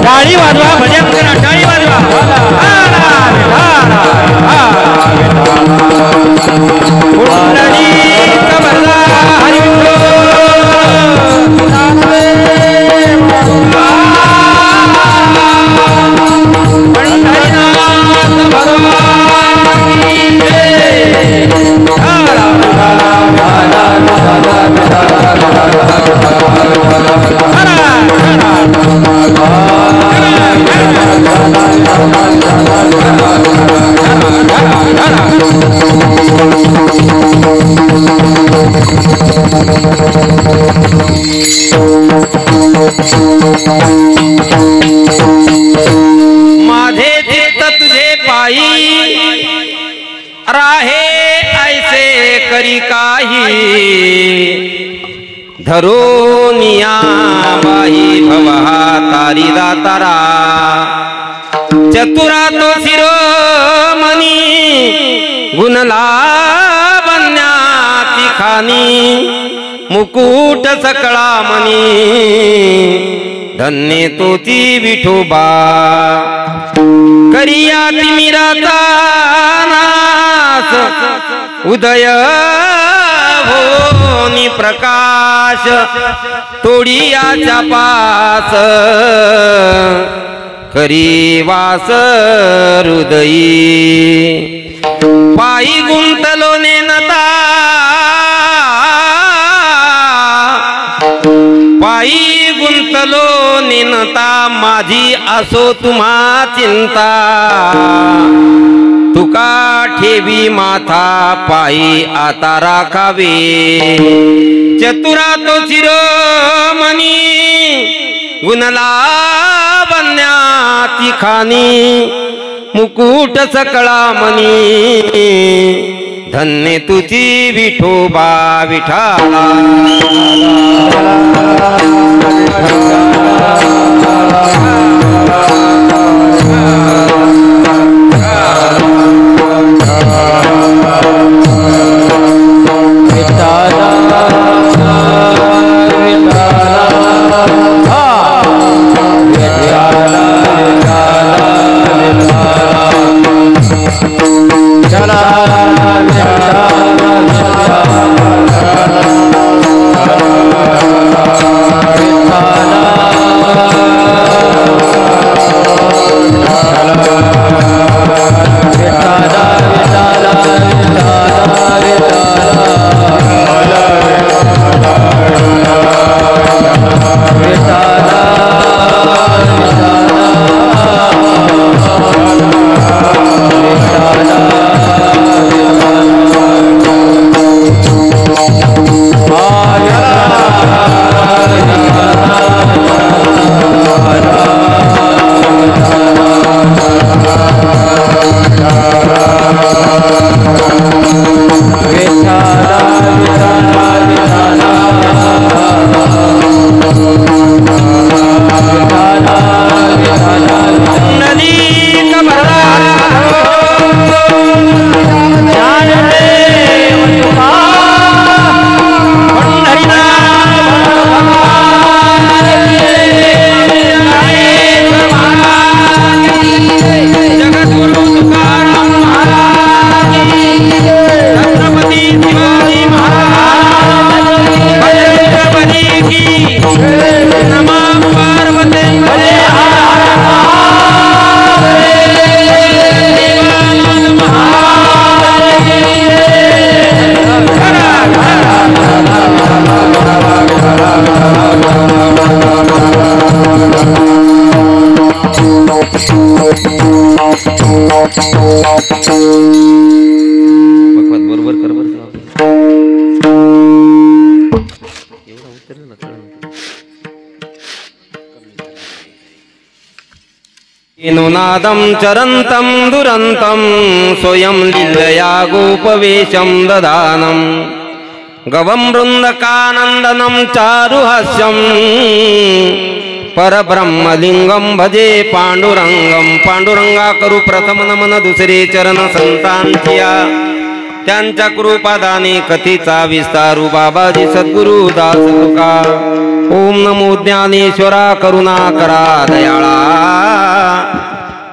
टाळी वाजवा, भजन करा, टाळी वाजवा. माझे चित्त तुझे पायी राहे ऐसे करी काही धरोनिया बाई भवा तारी दातारा चतुरा तो शिरोमणी गुणला बन्याती खानी मुकुट सकळा मनी धन्य तोची विठोबा करिया तिमिराचा नास उदय होनी प्रकाश तोडियाच्या पास करी वास हृदयी पायी गुंतलो नेनता पायी गुंतलो निनता माझी असो तुम्हा चिंता तुका ठेवी माथा पायी आता राखावे चतुरा तो शिरोमणी गुणला बन्याती खानी मुकुट सकळा मनी धन्य तुझी विठोबा विठाला बरोबर कर बरं एवढा उतरलं ना वेणुनादं चरन्तं दुरन्तं स्वयं लीलया गोपवेशं ददानं गवं वृन्दकानन्दनं चारुहास्यं परब्रह्मलिंगं भजे पांडुरंगं पांडुरंगा करू प्रथम नमन दुसरे चरण संतांचिया त्यांच्या कृपादाने कथेचा विस्तारू बाबाजी सद्गुरु दास तुका ओम नमो ज्ञानेश्वरा करुणा करा दयाळा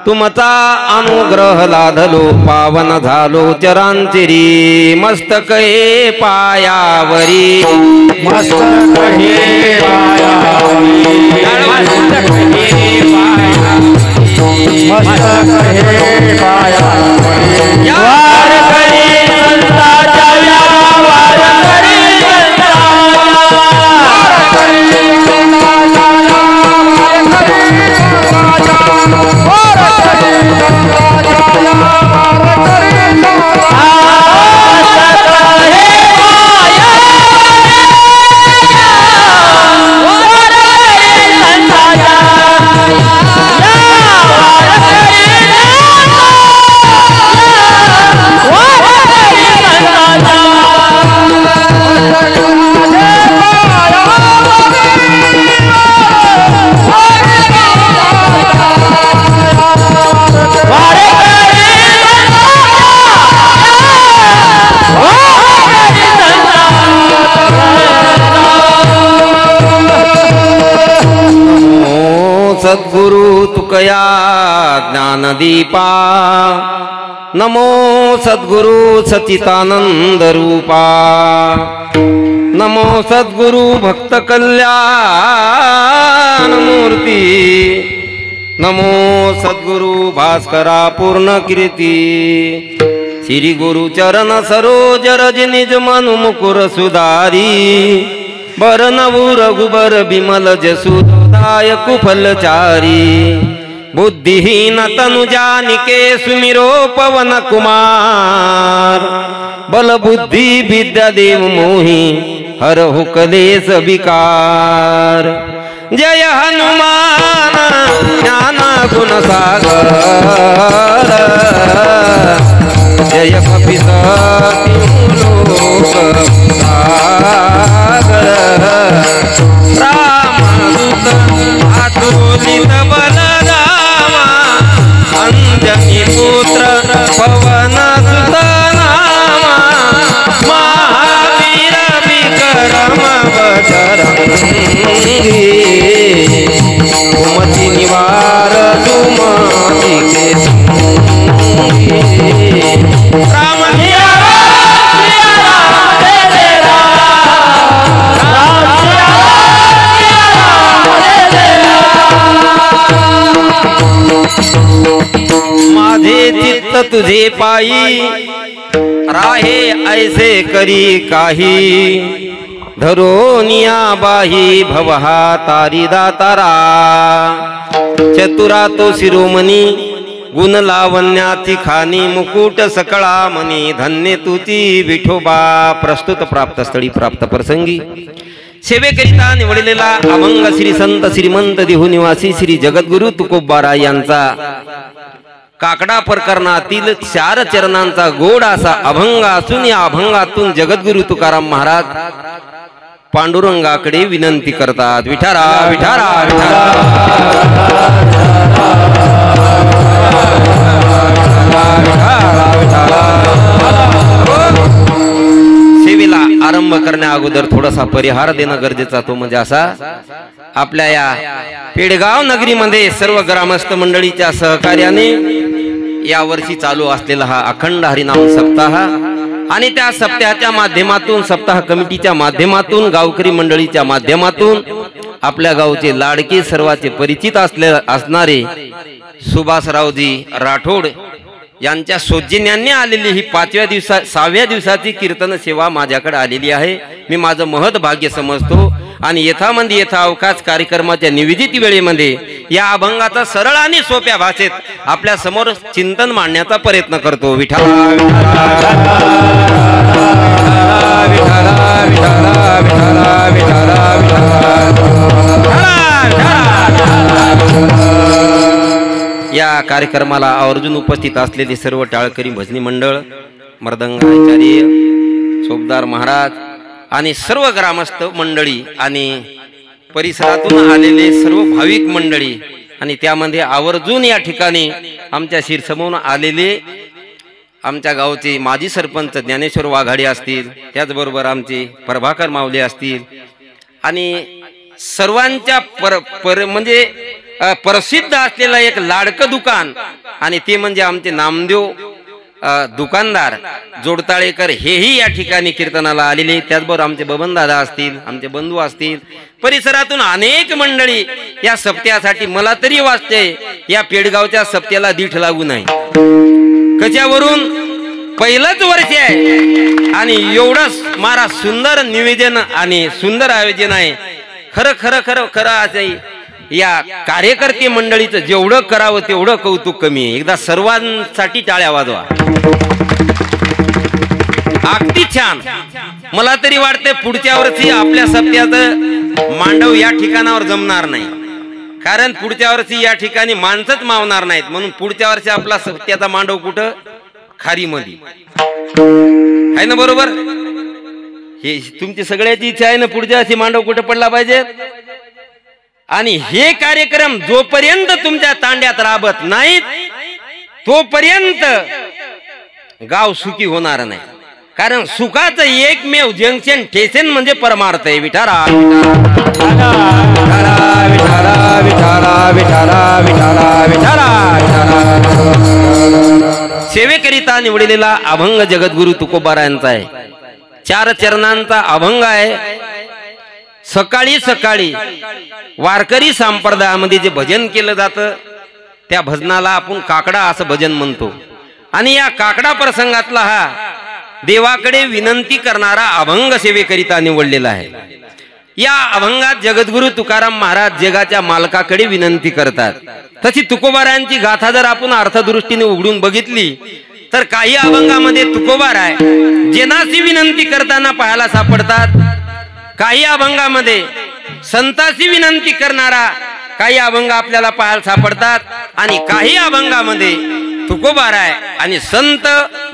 तुमचा अनुग्रह लाधलो पावन झालो चरांचिरी मस्तक हे पायावरी मस्तक हे पायावरी मस्तक हे पायावरी वार करी संतांच्या वार करी सद्गुरु तुकया ज्ञानदीपा नमो सद्गुरु सच्चिदानंद रूपा नमो सद्गुरु भक्त कल्याण मूर्ती नमो सद्गुरु भास्करा पूर्ण कीर्ती श्री गुरु चरण सरोज रज निज मनु मुकुर सुधारी बर नवु रघुबर बिमल जसुदाय कुफलचारी बुद्धिहीन तनु जानिके सुमिरो पवन कुमार बल बुद्धि विद्या देव मोहि हरहु कलेश विकार जय हनुमान ज्ञान गुण सागर जय कपिसति लोक रामदूत अतुलित बलरामा अंजनी पुत्र पवन सुत नामा महावीर विक्रम बजरंगी सुमति निवार सुमति के राम लिया माझे चित्त तुझे पायी राहे ऐसे करी काही धरोनिया बाही भवहा तारी दातारा चतुरा तो शिरोमणी गुण लावण्याची खानी मुकुट सकळा मनी धन्य तुती विठोबा प्रस्तुत प्राप्त स्थळी प्राप्त प्रसंगी सेवेकरिता निवडलेला अभंग श्री संत श्रीमंत देहू निवासी श्री जगद्गुरु तुकोबारा यांचा काकडा प्रकरणातील 4 चरणांचा गोड असा अभंग असून या अभंगातून जगद्गुरु तुकाराम महाराज पांडुरंगाकडे विनंती करतात विठारा विठारा विठारा सेवेला आरंभ करण्या अगोदर थोडासा परिहार देणं गरजेचा तो म्हणजे असा आपल्या या पेडगाव नगरीमध्ये सर्व ग्रामस्थ मंडळीच्या सहकार्याने या वर्षी चालू असलेला हा अखंड हरिनाम सप्ताह आणि त्या सप्ताहाच्या माध्यमातून सप्ताह कमिटीच्या माध्यमातून गावकरी मंडळीच्या माध्यमातून आपल्या गावचे लाडके सर्वांचे परिचित असणारे सुभासरावजी राठोड यांच्या सौजन्याने आलेली ही 6व्या दिवसाची कीर्तन सेवा माझ्याकडे आलेली आहे। मी माझं महत् भाग्य समजतो आणि यथामंदी यथा अवकाश कार्यक्रमाच्या निवेदित वेळेमध्ये या अभंगाचा सरळ आणि सोप्या भाषेत आपल्या समोर चिंतन मांडण्याचा प्रयत्न करतो। विठ्ठल या कार्यक्रमाला आवर्जून उपस्थित असलेले सर्व टाळकरी भजनी मंडळ, मर्दंगाचार्य, चोपदार महाराज आणि सर्व ग्रामस्थ मंडळी आणि परिसरातून आलेले सर्व भाविक मंडळी आणि त्यामध्ये आवर्जून या ठिकाणी आमच्या शिरसमोर आलेले आमच्या गावचे माजी सरपंच ज्ञानेश्वर वाघाडे असतील, त्याचबरोबर आमचे प्रभाकर मावले असतील आणि सर्वांच्या म्हणजे प्रसिद्ध असलेलं एक लाडकं दुकान आणि ते म्हणजे आमचे नामदेव दुकानदार जोडताळेकर हेही या ठिकाणी कीर्तनाला आलेले, त्याचबरोबर आमचे बबनदादा असतील, आमचे बंधू असतील, परिसरातून अनेक मंडळी या सप्त्यासाठी मला तरी वाटते या पेडगावच्या सप्त्याला दीठ लागू नाही. कशावरून पहिलंच वर्ष आहे आणि एवढं मारा सुंदर निवेदन आणि सुंदर आयोजन आहे. खरं खरं खरं खरं असं या कार्यकर्ते मंडळीचं जेवढं करावं तेवढं कौतुक कमी आहे. एकदा सर्वांसाठी टाळ्या वाजवा. अगदी छान. मला तरी वाटते पुढच्या वर्षी आपल्या सप्त्याचं मांडव या ठिकाणावर जमणार नाही, कारण पुढच्या वर्षी या ठिकाणी माणसंच मावणार नाहीत. म्हणून पुढच्या वर्षी आपला सप्त्याचा मांडव कुठं? खारीमध्ये आहे ना, बरोबर? हे तुमची सगळ्याची इच्छा आहे ना, पुढच्या वर्षी मांडव कुठं पडला पाहिजे. आणि हे कार्यक्रम जोपर्यंत तुमच्या तांड्यात राबत नाहीत तोपर्यंत गाव सुखी होणार नाही. कारण सुखाचं एकमेव जंक्शन स्टेशन म्हणजे परमार्थ आहे. विठारा सेवेकरिता निवडलेला अभंग जगद्गुरु तुकोबारायांचा आहे. 4 चरणांचा अभंग आहे. सकाळी सकाळी वारकरी संप्रदायामध्ये जे भजन केलं जातं त्या भजनाला आपण काकडा असं भजन म्हणतो. आणि या काकडा प्रसंगातला हा देवाकडे विनंती करणारा अभंग सेवेकरिता निवडलेला आहे. या अभंगात जगद्गुरु तुकाराम महाराज जगाच्या मालकाकडे विनंती करतात. तशी तुकोबारायांची गाथा जर आपण अर्थदृष्टीने उघडून बघितली तर काही अभंगामध्ये तुकोबाराय जेनाची विनंती करताना पाहायला सापडतात, काही अभंगामध्ये संताची विनंती करणारा काही अभंग आपल्याला पाहायला सापडतात आणि काही अभंगामध्ये तुकोबाराय आणि संत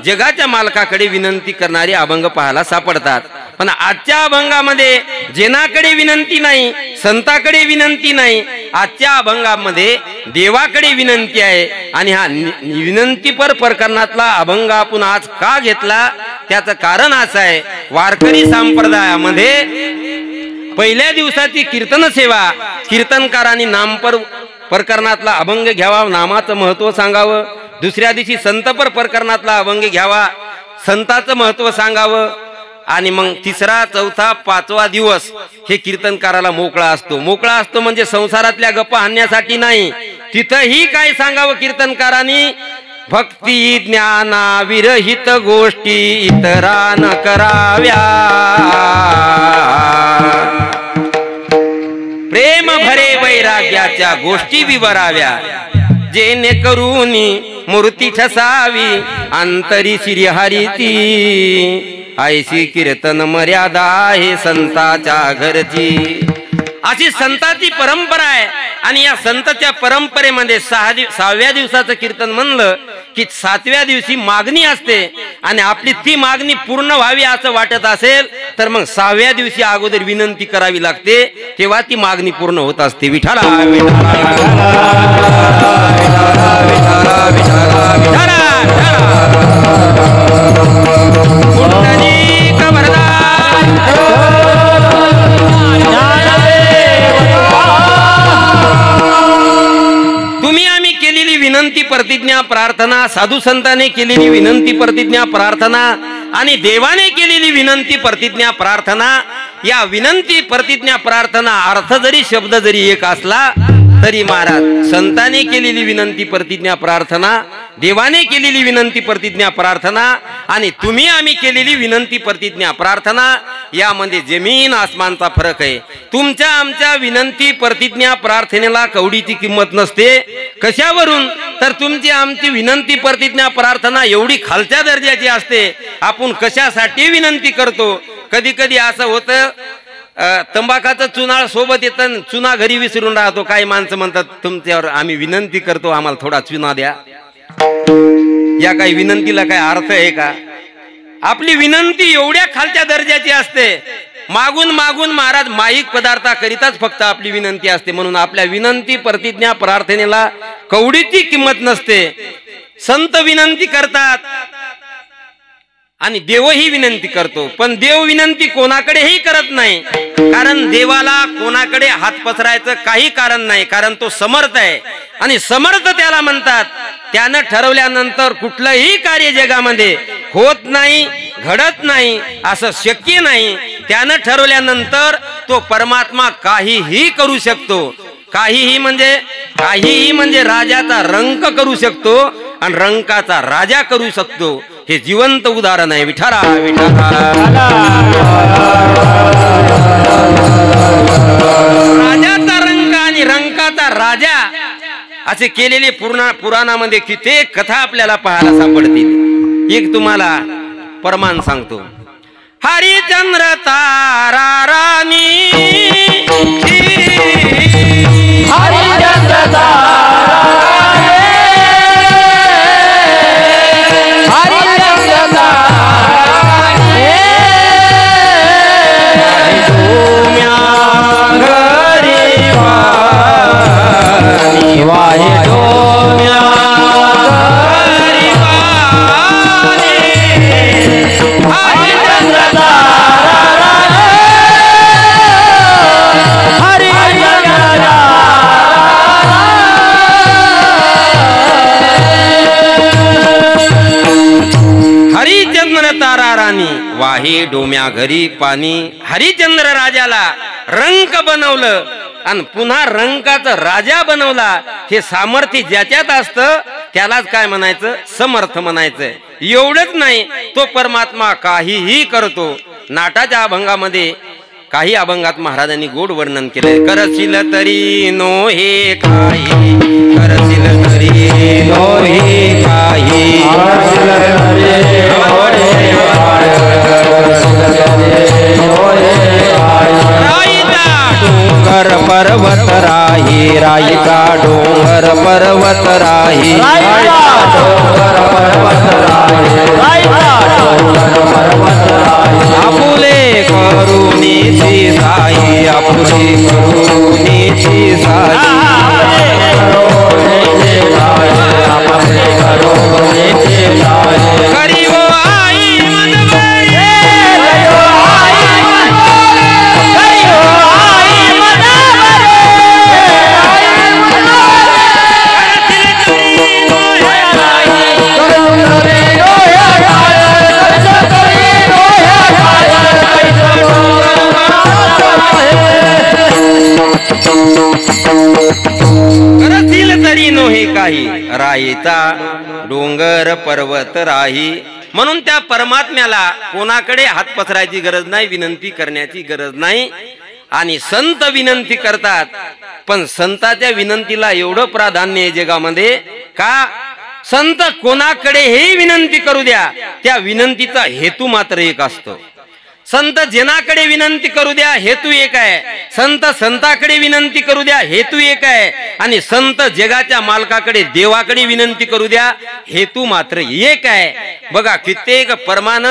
जगाच्या मालकाकडे विनंती करणारे अभंग पाहायला सापडतात. पण आजच्या अभंगामध्ये जेनाकडे विनंती नाही, संताकडे विनंती नाही, आजच्या अभंगामध्ये देवाकडे विनंती आहे. आणि हा विनंतीपर प्रकरणातला अभंग आपण आज का घेतला त्याचं कारण असं आहे, वारकरी संप्रदायामध्ये पहिल्या दिवसाची कीर्तन सेवा कीर्तनकारांनी नामपर प्रकरणातला अभंग घ्यावा, नामाचं महत्व सांगावं. दुसऱ्या दिवशी संतपर प्रकरणातला अभंग घ्यावा, संताचं महत्व सांगावं. आणि मग 3रा 4था 5वा दिवस हे कीर्तनकाराला मोकळा असतो. मोकळा असतो म्हणजे संसारातल्या गप्पा आणण्यासाठी नाही, तिथंही काय सांगावं कीर्तनकारांनी, भक्ती ज्ञाना विरहित गोष्टी इतरा न कराव्या, प्रेम भरे वैराग्याच्या गोष्टी विवराव्या, जेणेकरून मूर्ती ठसावी अंतरी श्रीहरीती, ऐशी कीर्तन मर्यादा आहे संताच्या घरची. अशी संताची परंपरा आहे. आणि या संताच्या परंपरेमध्ये 6व्या दिवसाचं कीर्तन म्हणलं की 7व्या दिवशी मागणी असते आणि आपली ती मागणी पूर्ण व्हावी असं वाटत असेल तर मग 6व्या दिवशी अगोदर विनंती करावी लागते, तेव्हा ती मागणी पूर्ण होत असते. विठाला तुम्ही आम्ही केलेली विनंती प्रतिज्ञा प्रार्थना, साधू संतांनी केलेली विनंती प्रतिज्ञा प्रार्थना आणि देवाने केलेली विनंती प्रतिज्ञा प्रार्थना, या विनंती प्रतिज्ञा प्रार्थना अर्थ जरी शब्द जरी एक असला तरी महाराज संतांनी केलेली विनंती प्रतिज्ञा प्रार्थना, देवाने केलेली विनंती प्रतिज्ञा प्रार्थना आणि तुम्ही आम्ही केलेली विनंती प्रतिज्ञा प्रार्थना यामध्ये जमीन आसमानचा फरक आहे. तुमच्या आमच्या विनंती प्रतिज्ञा प्रार्थनेला कवडीची किंमत नसते. कशावरून? तर तुमची आमची विनंती प्रतिज्ञा प्रार्थना एवढी खालच्या दर्जाची असते. आपण कशासाठी विनंती करतो? कधी कधी असं होतं तंबाखाचं चुनाळ सोबत येतं, चुना घरी विसरून राहतो. काही माणसं म्हणतात तुमच्यावर आम्ही विनंती करतो, आम्हाला थोडा चुना द्या. या काही विनंतीला काय अर्थ आहे का? आपली विनंती एवढ्या खालच्या दर्जाची असते, मागून मागून महाराज माईक पदार्थाकरिताच फक्त आपली विनंती असते. म्हणून आपल्या विनंती प्रतिज्ञा प्रार्थनेला कवडीची किंमत नसते. संत विनंती करतात आणि देवही विनंती करतो, पण देव विनंती कोणाकडेही करत नाही. कारण देवाला कोणाकडे हात पसरायचं काही कारण नाही, कारण तो समर्थ आहे. आणि समर्थ त्याला म्हणतात. त्यानं ठरवल्यानंतर कुठलंही कार्य जगामध्ये होत नाही, घडत नाही असं शक्य नाही. त्यानं ठरवल्यानंतर तो परमात्मा काहीही करू शकतो. काहीही म्हणजे राजाचा रंक करू शकतो आणि रंकाचा राजा करू शकतो. हे जिवंत उदाहरण आहे. विठारा राजाचा रंक आणि रंकाचा राजा असे केलेले पुराणामध्ये कित्येक कथा आपल्याला पाहायला सापडतील. एक तुम्हाला प्रमाण सांगतो. हरिचंद्र तारा राणी, हरिचंद्र तारा वाहे डोम्या घरी पाणी. हरिचंद्र राजाला रंक बनवलं आणि पुन्हा रंकाचा राजा बनवला. हे सामर्थ्य ज्याच्यात असतं त्यालाच काय म्हणायचं? समर्थ म्हणायचं. एवढंच नाही, तो परमात्मा काहीही करतो. नाटाच्या अभंगामध्ये काही अभंगात महाराजांनी गोड वर्णन केलंय. करशील तरी नो हे काही, करशील तरी नो हे काही, डोंगर पर्वत राही, रायका डोंगर पर्वत राही, आपुले करुणीची साई, आपुले करुणीची साई, करी वो आई मनवरी, करतील तरी नोहे काही, राईचा डोंगर पर्वत राही. म्हणून त्या परमात्म्याला कोणाकडे हात पसरायची गरज नाही, विनंती करण्याची गरज नाही. आणि संत विनंती करतात, पण संताच्या विनंतीला एवढं प्राधान्य आहे जगामध्ये का? संत कोणाकडे हे विनंती करू द्या, त्या विनंतीचा हेतू मात्र एक असतो. संत जनाकडे विनंती करू द्या, हेतू एक आहे. संत संताकडे विनंती करू द्या, हेतू एक आहे. आणि संत जगाच्या मालकाकडे देवाकडे विनंती करू द्या, हेतू मात्र एक आहे. बघा कित्येक परमान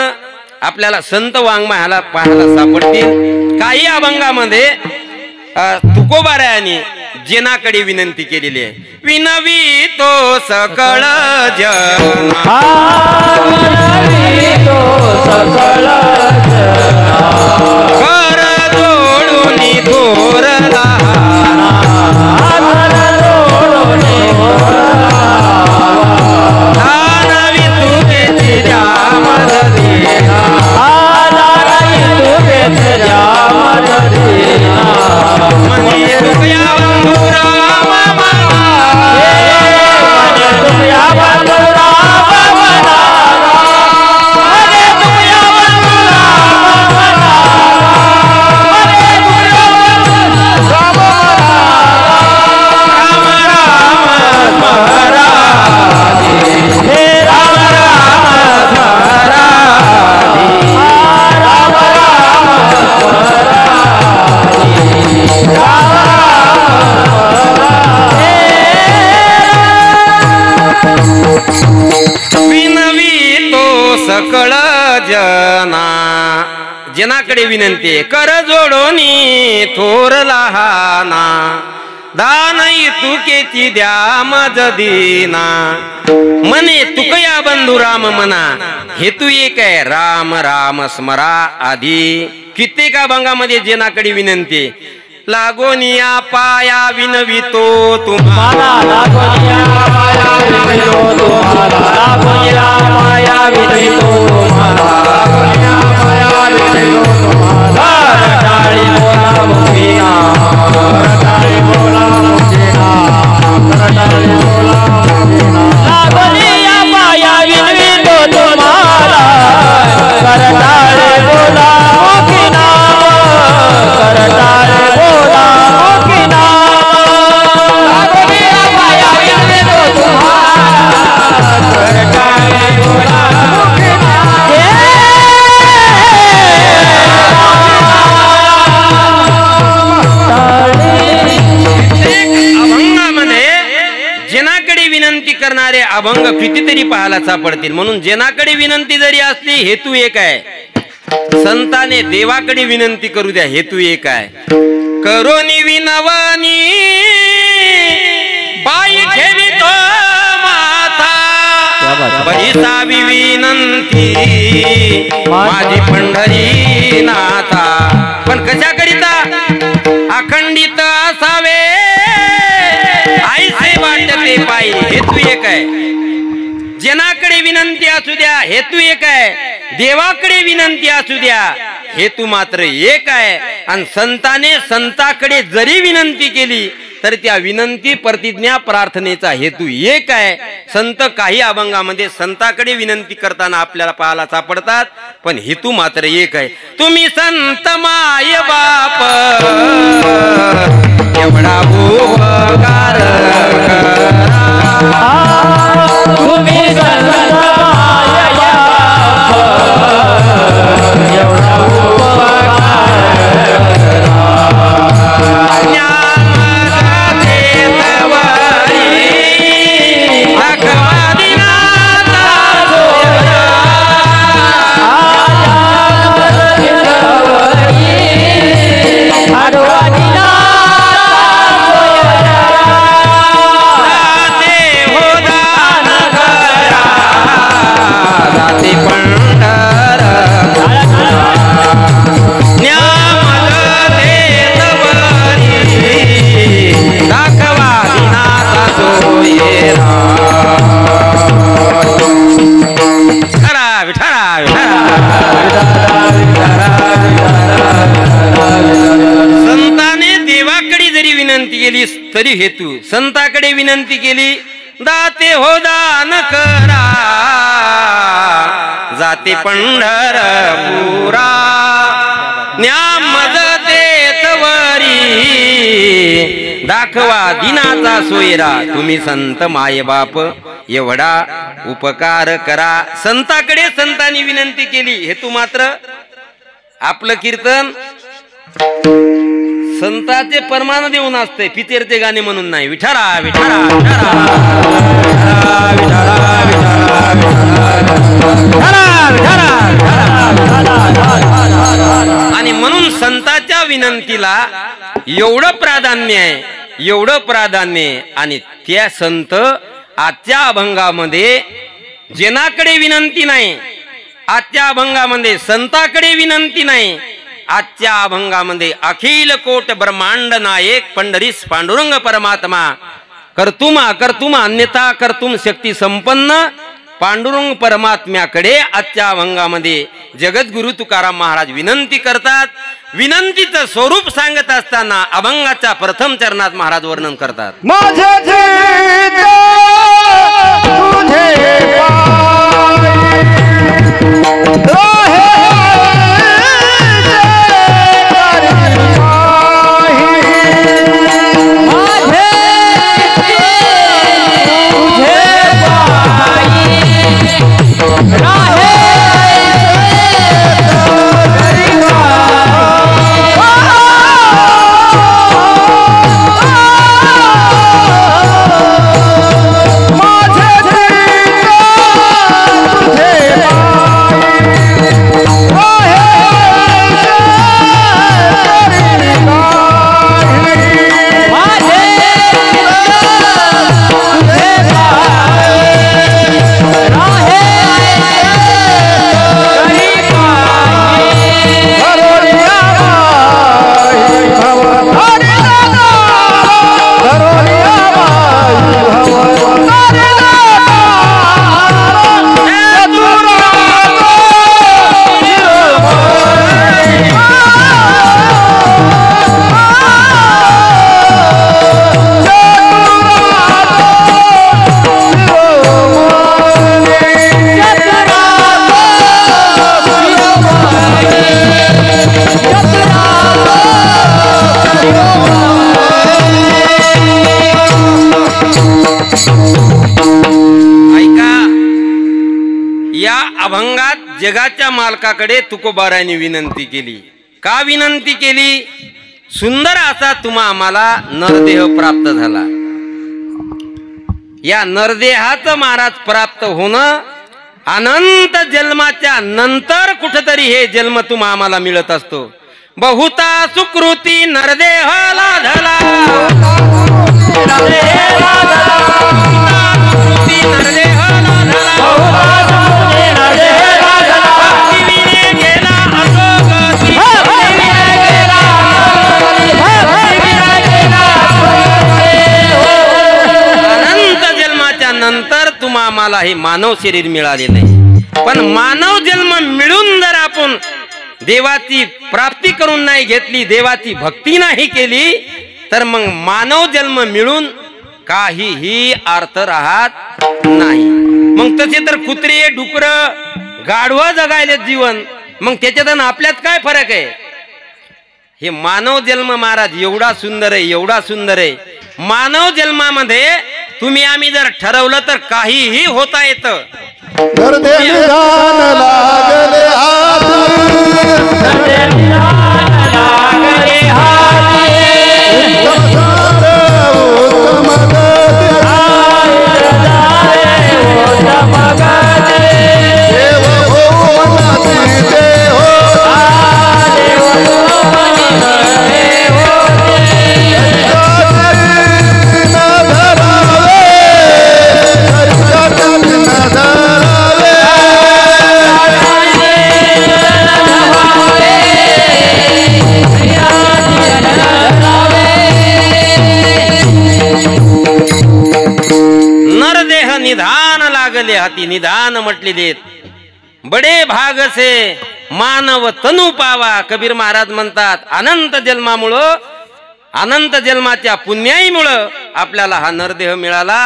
आपल्याला संत वाङ्मयाला पाहायला सापडतील. काही अभंगामध्ये तुकोबारायांनी जनाकडे विनंती केलेली आहे. विनवी तो सकळ जना, कर जोडून थोरला, दानवी तुझे जाम देना, मनी तुया बंधुरा मना, मनी तुया बंधुरा मना, सकळ जना जनाकडे विनंती कर जोडोनी थोर लहाना दान तुकेची द्या मज दीना मने तुकया बंधू राम मना हेतू एक आहे राम राम स्मरा आधी कित्येक अभंगामध्ये जनाकडे विनंती लागोनिया पाया विनवितो तुम्हाला लागोनिया पाया विनवितो तुम्हाला लागोनिया पाया विनवितो तुम्हाला लागोनिया पाया विनवितो तुम्हाला रटाळी बोला मुखीना रटाळी बोला मुखीना रटाळी बोला मुखीना लागोनिया पाया विनवितो तुम्हाला रटाळी बोला मुखीना रटाळी बोला मुखीना लागोनिया पाया विनवितो तुम्हाला रटाळी बोला मुखीना जनाकडे विनंती करणारे अभंग कितीतरी पाहायला सापडतील म्हणून जनाकडे विनंती जरी असली हेतू एक आहे संताने देवाकडे विनंती करू द्या हेतू एक आहे करोनी विनवनी बाई ठेवितो माथा बरीसावी विनंती माझी पंढरी नाथा पण कशा करिता अखंडित असावे आईसे वाटते पायी हेतू एक आहे जनाकडे विनंती असू द्या हेतू एक आहे देवाकडे विनंती असू द्या हेतू मात्र एक आहे आणि संताने संताकडे जरी विनंती केली तर त्या विनंती प्रतिज्ञा प्रार्थनेचा हेतू एक आहे संत काही अभंगामध्ये संताकडे विनंती करताना आपल्याला पाहायला सापडतात पण हेतू मात्र एक आहे तुम्ही संत माय बाप एवढा उपकार तुम्ही संत माय बाप एवढा संताने देवाकडे जरी विनंती केली तरी हेतू संताकडे विनंती केली दाते हो दान करा जाते पंढरपुरा न्यामज देतवरी दाखवा दिनाचा सोयरा तुम्ही संत माय बाप एवढा उपकार करा संताकडे संतांनी विनंती केली हेतू मात्र आपलं कीर्तन संताचे परमान देऊन असते पितेरचे गाणे म्हणून नाही विठारा विठारा आणि म्हणून संताच्या विनंतीला एवढं प्राधान्य आहे आणि त्या संत आजच्या अभंगामध्ये जनाकडे विनंती नाही आजच्या अभंगामध्ये संताकडे विनंती नाही आजच्या अभंगामध्ये अखिल कोट ब्रह्मांड नायक पंढरीस पांडुरंग परमात्मा कर्तुम अन्यथा कर्तुम शक्ती संपन्न पांडुरंग परमात्म्याकडे आजच्या अभंगामध्ये जगद्गुरु तुकाराम महाराज विनंती करतात विनंतीचं स्वरूप सांगत असताना अभंगाच्या प्रथम चरणात महाराज वर्णन करतात माझे अभंगात जगाच्या मालकाकडे तुकोबाराने विनंती केली. का विनंती केली? सुंदर असा तुम्हा आम्हाला नरदेह प्राप्त झाला. या नरदेहाचं महाराज प्राप्त होणं अनंत जन्माच्या नंतर कुठतरी हे जन्म तुम्हा आम्हाला मिळत असतो. बहुता सुकृती नरदेह लाधला, नंतर तुम्हा आम्हाला हे मानव शरीर मिळाले नाही. पण मानव जन्म मिळून जर आपण देवाची प्राप्ती करून नाही घेतली, देवाची भक्ती नाही केली, तर मग मानव जन्म मिळून काहीही अर्थ राहत नाही. मग तसे तर कुत्रे डुकर गाढवा जगायले जीवन, मग त्याच्यात आपल्यात काय फरक आहे? हे मानव जन्म महाराज एवढा सुंदर आहे, एवढा सुंदर आहे. मानव जन्मामध्ये तुम्ही आम्ही जर ठरवलं तर काहीही होता येतं. निधान लागले हाती, निधान म्हटलेले. बडे भाग से मानव तनु पावा. कबीर महाराज म्हणतात अनंत जन्मामुळं, अनंत जन्माच्या पुण्याईमुळं आपल्याला हा नरदेह मिळाला.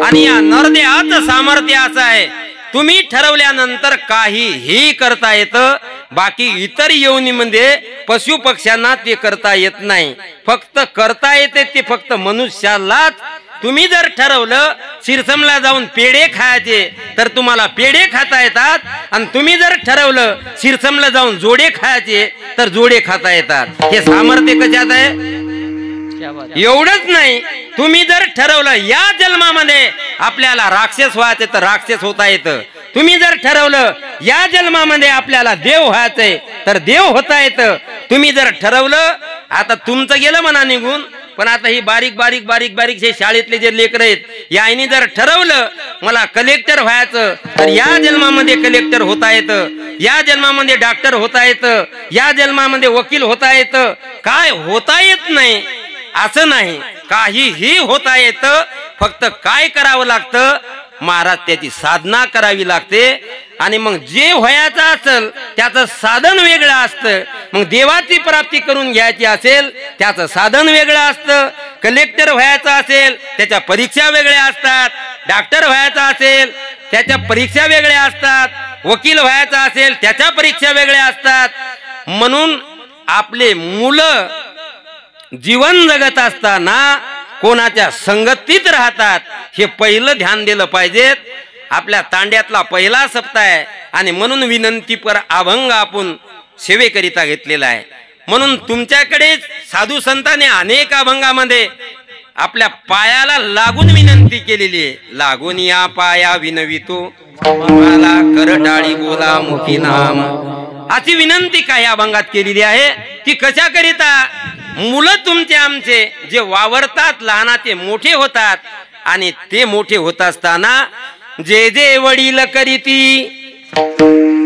आणि या नरदेहाचं सामर्थ्य असं आहे, तुम्ही ठरवल्यानंतर काहीही करता येतं. बाकी इतर योनीमध्ये पशु पक्ष्यांना ते करता येत नाही. फक्त करता येते ते फक्त मनुष्यालाच. तुम्ही जर ठरवलं शिरसमला जाऊन पेढे खायचे तर तुम्हाला पेढे खाता येतात. आणि तुम्ही जर ठरवलं शिरसमला जाऊन जोडे खायचे तर जोडे खाता येतात. हे सामर्थ्य कशात आहे? एवढंच नाही, तुम्ही जर ठरवलं या जन्मामध्ये आपल्याला राक्षस व्हायचे तर राक्षस होता येतं. तुम्ही जर ठरवलं या जन्मामध्ये आपल्याला देव व्हायचंय तर देव होता येतं. तुम्ही जर ठरवलं, आता तुमचं गेलं म्हणा निघून, पण आता ही बारीक बारीक बारीक बारीक जे शाळेतले जे लेकर आहेत, याने जर ठरवलं मला कलेक्टर व्हायचं तर या जन्मामध्ये कलेक्टर होता येतं, या जन्मामध्ये डॉक्टर होता येतं, या जन्मामध्ये वकील होता येतं. काय होता येत नाही असं नाही, काहीही होता येतं. फक्त काय करावं लागतं महाराज, त्याची साधना करावी लागते. आणि मग जे व्हायचं असेल त्याचं साधन वेगळं असतं. मग देवाची प्राप्ती करून घ्यायची असेल त्याचं साधन वेगळं असतं. कलेक्टर व्हायचं असेल त्याच्या परीक्षा वेगळ्या असतात. डॉक्टर व्हायचं असेल त्याच्या परीक्षा वेगळ्या असतात. वकील व्हायचं असेल त्याच्या परीक्षा वेगळ्या असतात. म्हणून आपले मुलं जीवन जगत असताना कोणाच्या संगतीत राहतात हे पहिलं ध्यान दिलं पाहिजे. आपल्या तांड्यातला पहिला सप्ताह आहे आणि म्हणून विनंती पर अभंग आपण सेवेकरिता घेतलेला आहे. म्हणून तुमच्याकडे साधू संतांनी अनेक अभंगामध्ये आपल्या पायाला लागून विनंती केलेली आहे. लागून या पाया विनवितो मला करटाळी बोला मुखी नाम, अशी विनंती काही अभंगात केलेली आहे. ती कशाकरिता? मुलं तुमचे आमचे जे वावरतात लहानाचे मोठे होतात आणि ते मोठे होत असताना जे जे वडील करीती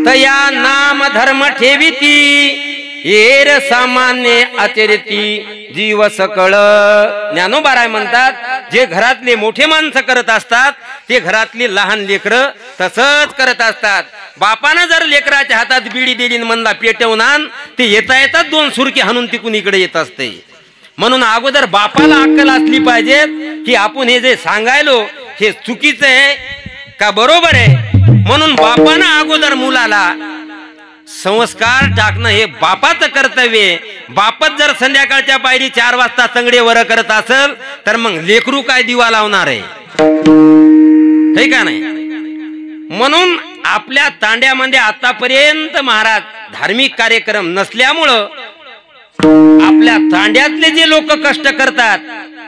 तया नाम धर्म ठेविती येर सामान्य आचरिती जीव सकळ. ज्ञानोबा म्हणतात जे घरातले मोठे माणसं करत असतात ते घरातली लहान लेकरं तसंच करत असतात. बापानं जर लेकराच्या हातात बिडी दिली म्हणला पेटवून आण, ते येता येतात दोन सुरकी हाणून तिकून इकडे येत असते. म्हणून अगोदर बापाला अक्कल असली पाहिजे की आपण हे जे सांगायलो हे चुकीचं आहे का बरोबर आहे. म्हणून बापानं अगोदर मुलाला संस्कार टाकणं हे बापाचं कर्तव्य. बापच जर संध्याकाळच्या पायरी 4 वाजता संगडे वर करत असेल तर मग लेकरू काय दिवा लावणार आहे, हे का नाही. म्हणून आपल्या तांड्यामध्ये आतापर्यंत महाराज धार्मिक कार्यक्रम नसल्यामुळं आपल्या तांड्यातले जे लोक कष्ट करतात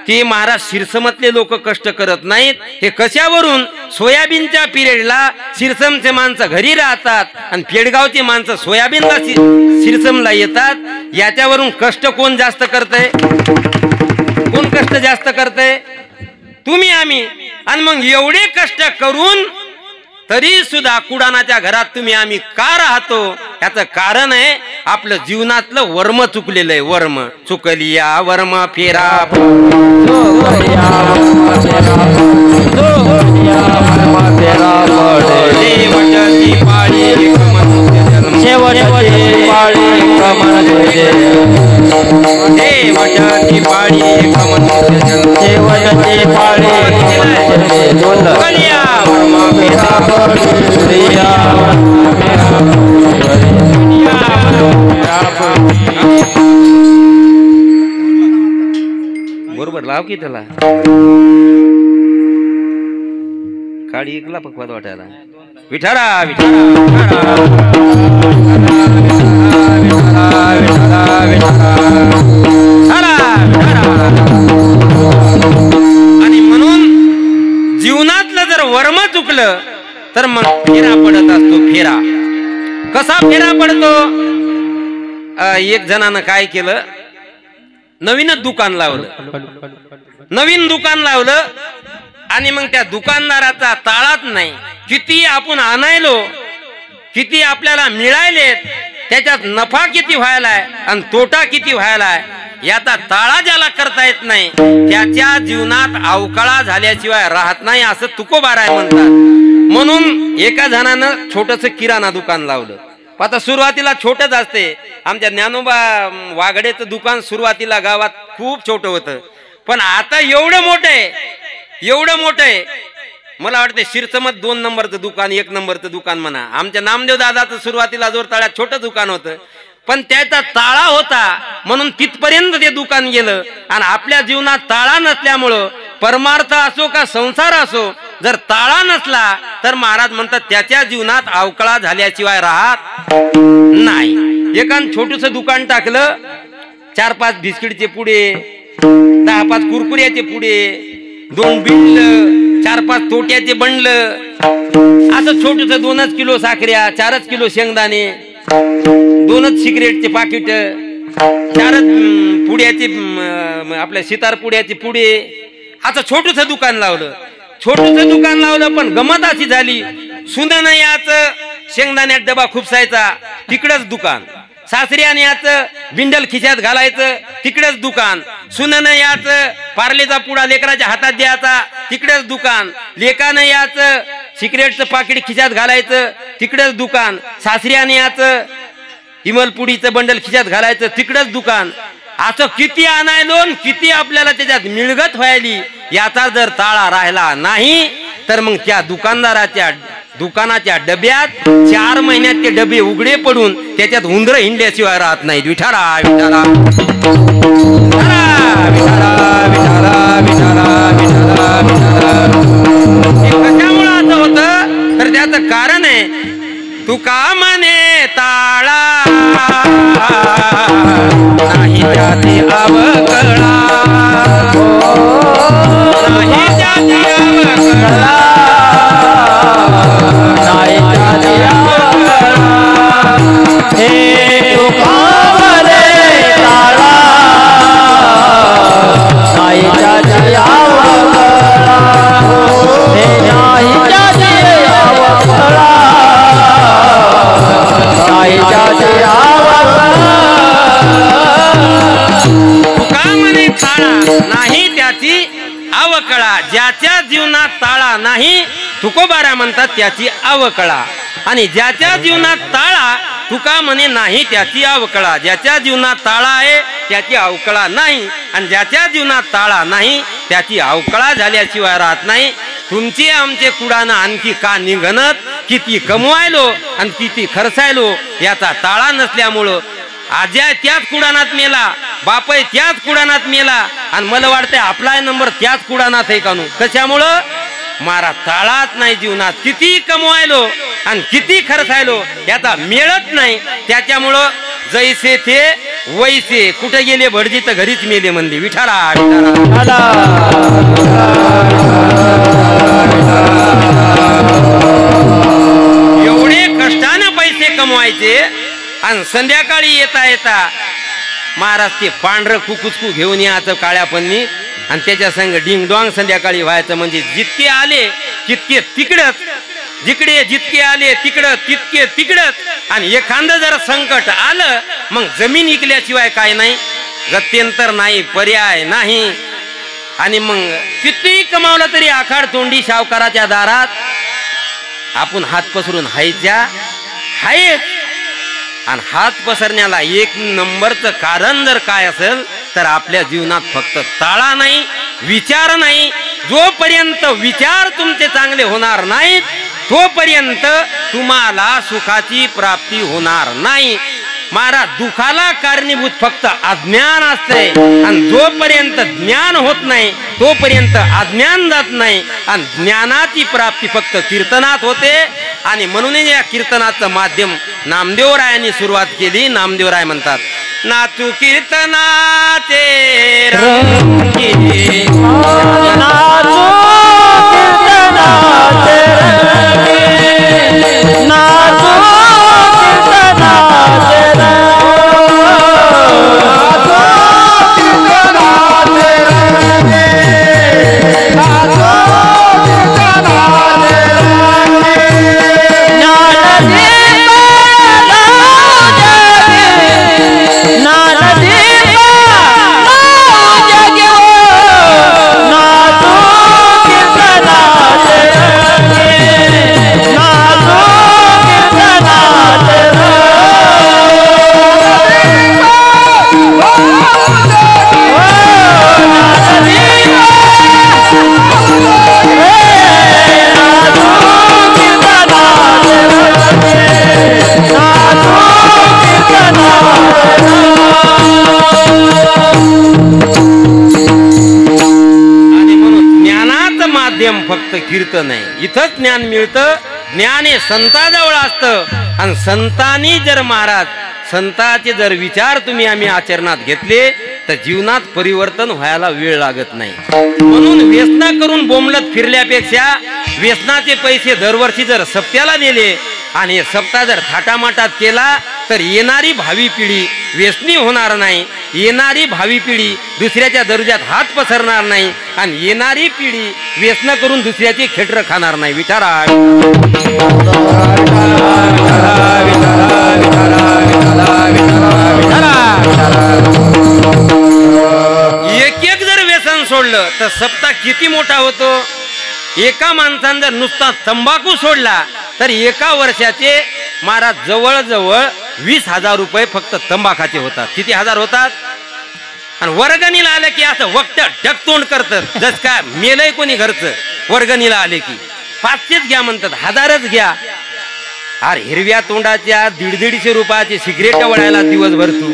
ते महाराज शिरसमतले लोक कष्ट करत नाहीत. हे कशावरून? सोयाबीनच्या पिरियडला शिरसमचे माणसं घरी राहतात आणि पेडगावची माणसं सोयाबीनला शिरसमला येतात. याच्यावरून कष्ट कोण जास्त करतंय? कोण कष्ट जास्त करतंय? तुम्ही आम्ही. आणि मग एवढे कष्ट करून तरी सुद्धा कुडानाच्या घरात तुम्ही आम्ही का राहतो? याचं कारण आहे आपलं जीवनातलं वर्म चुकलेलं आहे. वर्म चुकलिया वर्म फेरा शेवटची पाळी शेवटची पाळी शेवटची पाळी शेवटची पाळी बरोबर लाव की त्याला काळी एकला पकवाद वाटायला. विठारा आणि म्हणून जीवनातलं जर वर्म चुकलं तर मग फेरा पडत असतो. फेरा कसा फेरा पडतो? एक जणानं काय केलं, नवीनच दुकान लावलं. नवीन दुकान लावलं आणि मग त्या दुकानदाराचा ताळाच नाही. किती आपण आणायलो, किती आपल्याला मिळायलेत, त्याच्यात नफा किती व्हायलाय आणि तोटा किती व्हायलाय याचा ताळा ज्याला करता येत नाही त्याच्या जीवनात अवकाळा झाल्याशिवाय राहत नाही असं तुकोबाराय म्हणतात. म्हणून एका जणानं छोटस किराणा दुकान लावलं. आता सुरुवातीला छोटच असते. आमच्या ज्ञानोबा वाघडेचं दुकान सुरुवातीला गावात खूप छोटं होतं, पण आता एवढं मोठं आहे, एवढं मोठं आहे. मला वाटतं शिरसमत 2 नंबरचं दुकान, 1 नंबरचं दुकान म्हणा. आमच्या नामदेव दादाचं सुरुवातीला जोर तळ्यात छोटं दुकान होतं, पण त्याचा ताळा होता म्हणून तिथपर्यंत ते दुकान गेलं. आणि आपल्या जीवनात ताळा नसल्यामुळं परमार्थ असो का संसार असो, जर ताळा नसला तर महाराज म्हणतात त्याच्या जीवनात अवकाळा झाल्याशिवाय राहत नाही. एकान छोटूस दुकान टाकलं, 4-5 बिस्किटचे पुडे, 10-5 कुरकुऱ्याचे पुडे, 2 बिंडल, 4-5 तोट्याचे बंडल, असं छोटूस 2 किलो साखऱ्या, 4 किलो शेंगदाणे, 2 सिगरेटचे पाकिट, 4 पुड्याचे आपल्या सितार पुड्याचे पुडे, असं छोटूस दुकान लावलं. छोटूस दुकान लावलं पण गमत अशी झाली, सुनन याचं शेंगदाण्यात डबा खुपसायचा, तिकडच दुकान. सासऱ्याने याचं बिंडल खिशात घालायचं, तिकडेच दुकान. सुनन याचं पार्लेचा पुडा लेकराच्या हातात द्यायचा, तिकडेच दुकान. लेकानं याचं सिगरेटचं पाकिट खिशात घालायचं, तिकडेच दुकान. सासऱ्याने याचं इमलपुडीचं बंडल खिशात घालायचं, तिकडेच दुकान. असं किती आणायलो, किती आपल्याला त्याच्यात मिळगत व्हायली, याचा जर ताळा राहिला नाही तर मग त्या दुकानाच्या डब्यात 4 महिन्यात ते डबे उघडे पडून त्याच्यात उंदर हिंडल्याशिवाय राहत नाही. विठारा विठारा कशामुळे असं होतं तर त्याचं कारण आहे, तुका म्हणे ताळा नाही त्याची अवकळा, नाही त्याची अवकळा, नाही त्याची अवकळा. हे तुका म्हणे ताळा नाही त्याची अवकळा, हे नाही त्याची अवकळा, तुका म्हणे ताळा नाही त्याची अवकळा. ज्याच्या जीवनात ताळा नाही तुकोबारा म्हणतात त्याची अवकळा. आणि ज्याच्या जीवनात ताळा तुका म्हणे नाही त्याची अवकळा. ज्याच्या जीवनात ताळा आहे त्याची अवकळा नाही, आणि ज्याच्या जीवनात ताळा नाही त्याची अवकळा झाल्याशिवाय राहत नाही. तुमचे आमचे कुडानं आणखी का निघणत, किती कमवायलो आणि किती खर्चायलो याचा ताळा नसल्यामुळं आज्या त्याच कुडानात मेला, बापय त्याच कुडानात मेला, आणि मला वाटतंय आपला नंबर त्याच कुडानात आहे कानू. कशामुळं मारा ताळात नाही जीवनात. किती कमवायलो आणि किती खर्चायलो याचा मिळत नाही. त्याच्यामुळं जैसे ते वैसे, कुठे गेले भटजी तर घरीच मेले म्हणले. विठाला विठाला. एवढे कष्टाने पैसे कमवायचे आणि संध्याकाळी येता येता महाराज ते पांढरं कुकुचकू घेऊन यायचं काळ्या पन्नी आणि त्याच्या संग डिंगडॉंग संध्याकाळी व्हायचं. म्हणजे जितके आले तितके तिकडच, जिकडे जितके आले तिकडं तितके तिकडच. आणि एखादं जर संकट आलं मग जमीन इकल्याशिवाय काय नाही, गत्यंतर नाही, पर्याय नाही. आणि मग किती कमावलं तरी आखाड तोंडी सावकाराच्या दारात आपण हात पसरून हायच्या हायच. आणि हात पसरण्याला एक नंबरचं कारण जर काय असेल तर आपल्या जीवनात फक्त ताळा नाही, विचार नाही. जोपर्यंत विचार तुमचे चांगले होणार नाहीत तोपर्यंत तुम्हाला सुखाची प्राप्ती होणार नाही. महाराज दुखाला कारणीभूत फक्त अज्ञान असते आणि जोपर्यंत ज्ञान होत नाही तोपर्यंत अज्ञान जात नाही. आणि ज्ञानाची प्राप्ती फक्त कीर्तनात होते. आणि म्हणून या कीर्तनाचं माध्यम नामदेवरायांनी सुरुवात केली. नामदेवराय म्हणतात, नाचू कीर्तनाचे रंगी, नाचू कीर्तनाचे रंगी, नाचू कीर्तनाचे फक्त कीर्तन आहे. इथंच ज्ञान मिळतं. ज्ञान हे संताजवळ असतं. आणि संतांनी जर महाराज संतांचे जर विचार तुम्ही आम्ही आचरणात घेतले तर जीवनात परिवर्तन व्हायला वेळ लागत नाही. म्हणून व्यसना करून बोंबलत फिरल्यापेक्षा व्यसनाचे पैसे दरवर्षी जर सप्त्याला दिले आणि सप्ताह जर थाटामाटात केला तर येणारी भावी पिढी व्यसनी होणार नाही. येणारी भावी पिढी दुसऱ्याच्या दर्जात हात पसरणार नाही. आणि येणारी पिढी व्यसन करून दुसऱ्याची खेटर खाणार नाही. विचारा एक एक जर व्यसन सोडलं तर सप्ताह किती मोठा होतो. एका माणसाने जर नुसता तंबाखू सोडला तर एका वर्षाचे महाराज जवळजवळ 20,000 रुपये फक्त तंबाखाचे होतात. किती हजार होतात. आणि वर्गणीला आलं की असं वक्त डकतोंड करतात. जस काय मेलय कोणी घरचं. वर्गणीला आले की 500च घ्या म्हणतात, 1000च घ्या. अरे हिरव्या तोंडाच्या 150 रुपयाची सिगरेट वळायला दिवसभर तू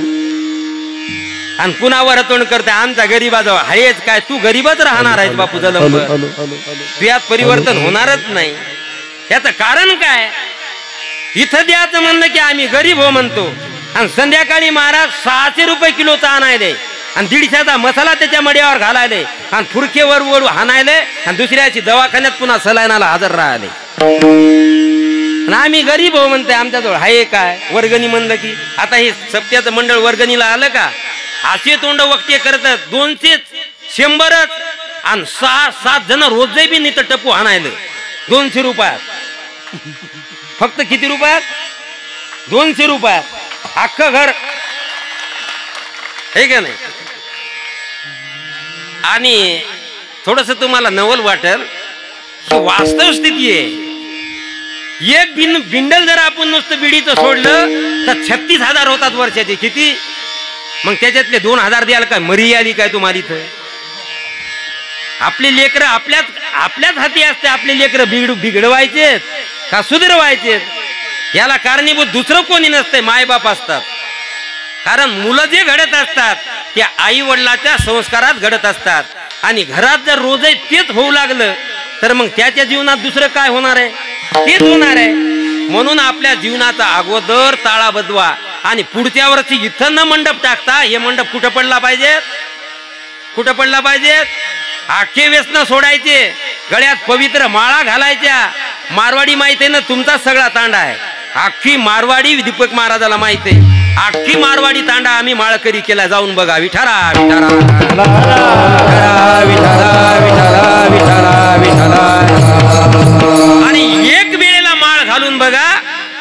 आणि कुणावर तोंड करते. आमचा गरीबाजवळ आहेच काय, तू गरीबच राहणार आहेस बापू जलमभर. तुझ्यात परिवर्तन होणारच नाही. याचं कारण काय. इथं द्यायचं म्हणलं की आम्ही गरीब हो म्हणतो आणि संध्याकाळी महाराज 600 रुपये किलोचा आणायले आणि 150चा मसाला त्याच्या मड्यावर घालायले आणि फुरकेवर ओढू हाणायले आणि दुसऱ्याची दवाखान्यात पुन्हा सलाईनाला हजर राहिले. आणि आम्ही गरीब हो म्हणते. आमच्याजवळ आहे काय. वर्गणी म्हणलं की आता हे सप्त्याचं मंडळ वर्गणीला आलं का असे तोंड वक्ते करतात. 200 100च आणि 6-7 जण रोजही बी नाही तर टप्पू हाणायला 200 रुपयात. फक्त किती रुपयात. 200 रुपयात अख्खं घर हे का नाही. आणि थोडस तुम्हाला नवल वाटेल ही वास्तव स्थिती आहे. एक बिंडल जर आपण नुसतं बिडीचं सोडलं तर 36,000 होतात वर्षाचे. किती. मग त्याच्यातले 2,000 द्याल काय. मरी आली काय तुम्हाला इथं. आपले लेकरं आपल्याच हाती असते. आपले लेकरं बिघडवायचे का सुधरवायचे याला कारणीभूत दुसरं कोणी नसते, मायबाप असतात. कारण मुलं जे घडत असतात त्या आई वडिलाच्या संस्कारात घडत असतात. आणि घरात जर रोजही तेच होऊ लागलं तर मग त्याच्या जीवनात दुसरं काय होणार आहे? तेच होणार आहे. म्हणून आपल्या जीवनाचा अगोदर ताळा बदवा आणि पुढच्या वर्षी इथं न मंडप टाकता हे मंडप कुठं पडला पाहिजे? कुठं पडला पाहिजे? आखे व्यसन सोडायचे, गळ्यात पवित्र माळा घालायच्या. मारवाडी माहित आहे ना, तुमचा सगळा तांडा आहे. अख्खी मारवाडी दीपक महाराजाला माहित आहे. अख्खी मारवाडी तांडा आम्ही माळकरी केला. जाऊन बघा. विठारा विठारा विठारा विठारा विठारा विठारा. आणि एक वेळेला माळ घालून बघा,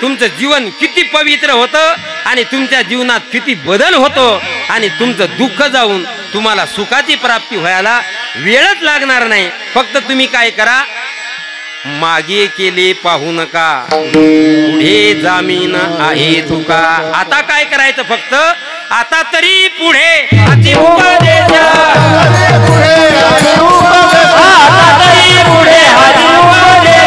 तुमचं जीवन किती पवित्र होतं आणि तुमच्या जीवनात किती बदल होतो आणि तुमचं दुःख जाऊन तुम्हाला सुखाची प्राप्ती व्हायला वेळच लागणार नाही. फक्त तुम्ही काय करा, मागे केले पाहू नका, पुढे जामीन आहे तुका. आता काय करायचं? फक्त आता तरी पुढे हाती उपदेश, आता तरी पुढे हाती उपदेश.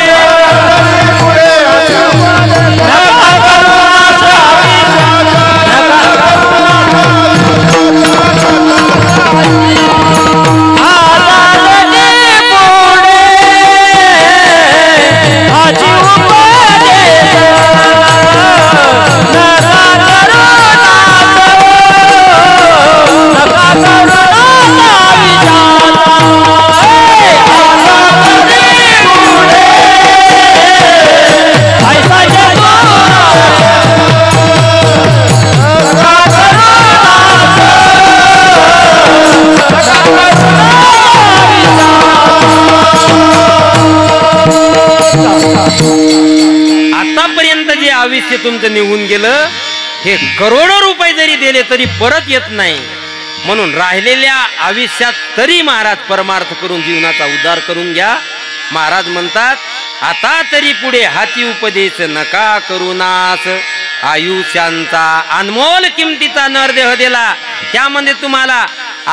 आतापर्यंत जे आयुष्य तुमचं निघून गेलं, हे करोडो रुपये जरी दिले तरी परत येत नाही. म्हणून राहिलेल्या आयुष्यात तरी महाराज परमार्थ करून जीवनाचा उद्धार करून घ्या. महाराज म्हणतात, आता तरी पुढे हाती उपदेश नका करूनास. आयुष्यांचा अनमोल किमतीचा नरदेह दिला, त्यामध्ये तुम्हाला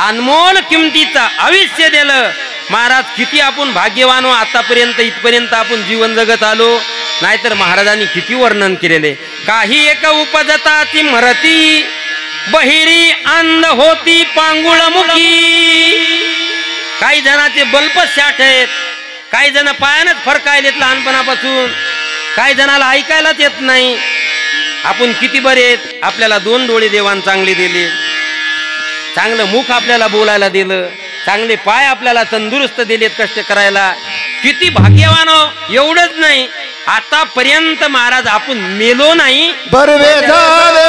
अनमोल किमतीचं आयुष्य दिलं. महाराज किती आपण भाग्यवान हो, आतापर्यंत इथपर्यंत आपण जीवन जगत आलो. नाहीतर महाराजांनी किती वर्णन केलेले. काही एक उपजता ती मरती, बहिरी अंध होती पांगुळमुखी. काही जणांचे बल्प शाठ आहेत, काही जण पायानच फरकायलेत लहानपणापासून, काही जणाला ऐकायलाच येत नाही. आपण किती बरे आहेत, आपल्याला 2 डोळे देवान चांगले दिले, चांगलं मुख आपल्याला बोलायला दिलं, चांगले पाय आपल्याला तंदुरुस्त दिलेत कष्ट करायला. किती भाग्यवान हो. एवढंच नाही, आतापर्यंत महाराज आपण मेलो नाही. बरवे झाले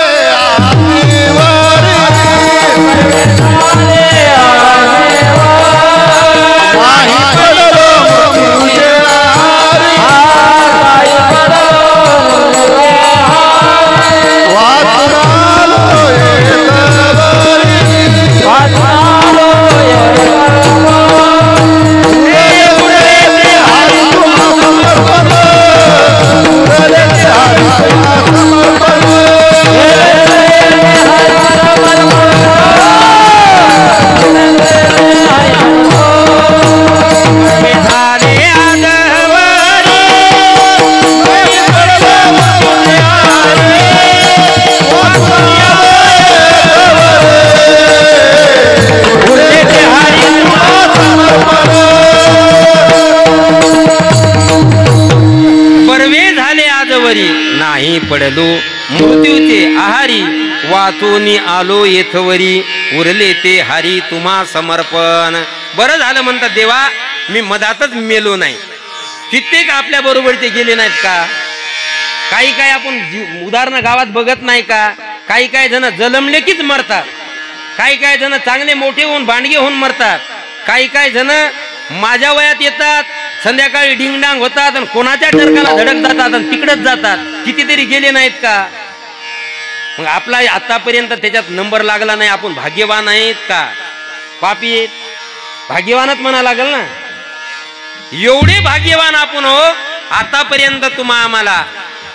नाही पडलो मृत्यूचे आहारी, वाचोनी आलो येथवरी, उरले ते हरी तुम्हा समर्पण. बरं झालं म्हणतात देवा, मी मधातच मेलो नाही. कित्येक आपल्या बरोबरचे गेले नाहीत का? काही काय आपण उदाहरणं गावात बघत नाही का? काही काय जण जलमले कीच मरतात, काही काय जण चांगले मोठे होऊन भांडगे होऊन मरतात, काही काय जण माझ्या वयात येतात, संध्याकाळी डिंगडांग होतात आणि कोणाच्या टरकाला धडक जातात आणि तिकडेच जातात. कितीतरी गेले नाहीत का? मग आपला आतापर्यंत त्याच्यात नंबर लागला नाही. आपण भाग्यवान आहेत का पापी आहेत? भाग्यवानच म्हणा लागल ना. एवढे भाग्यवान आपण हो. आतापर्यंत तुम्हा आम्हाला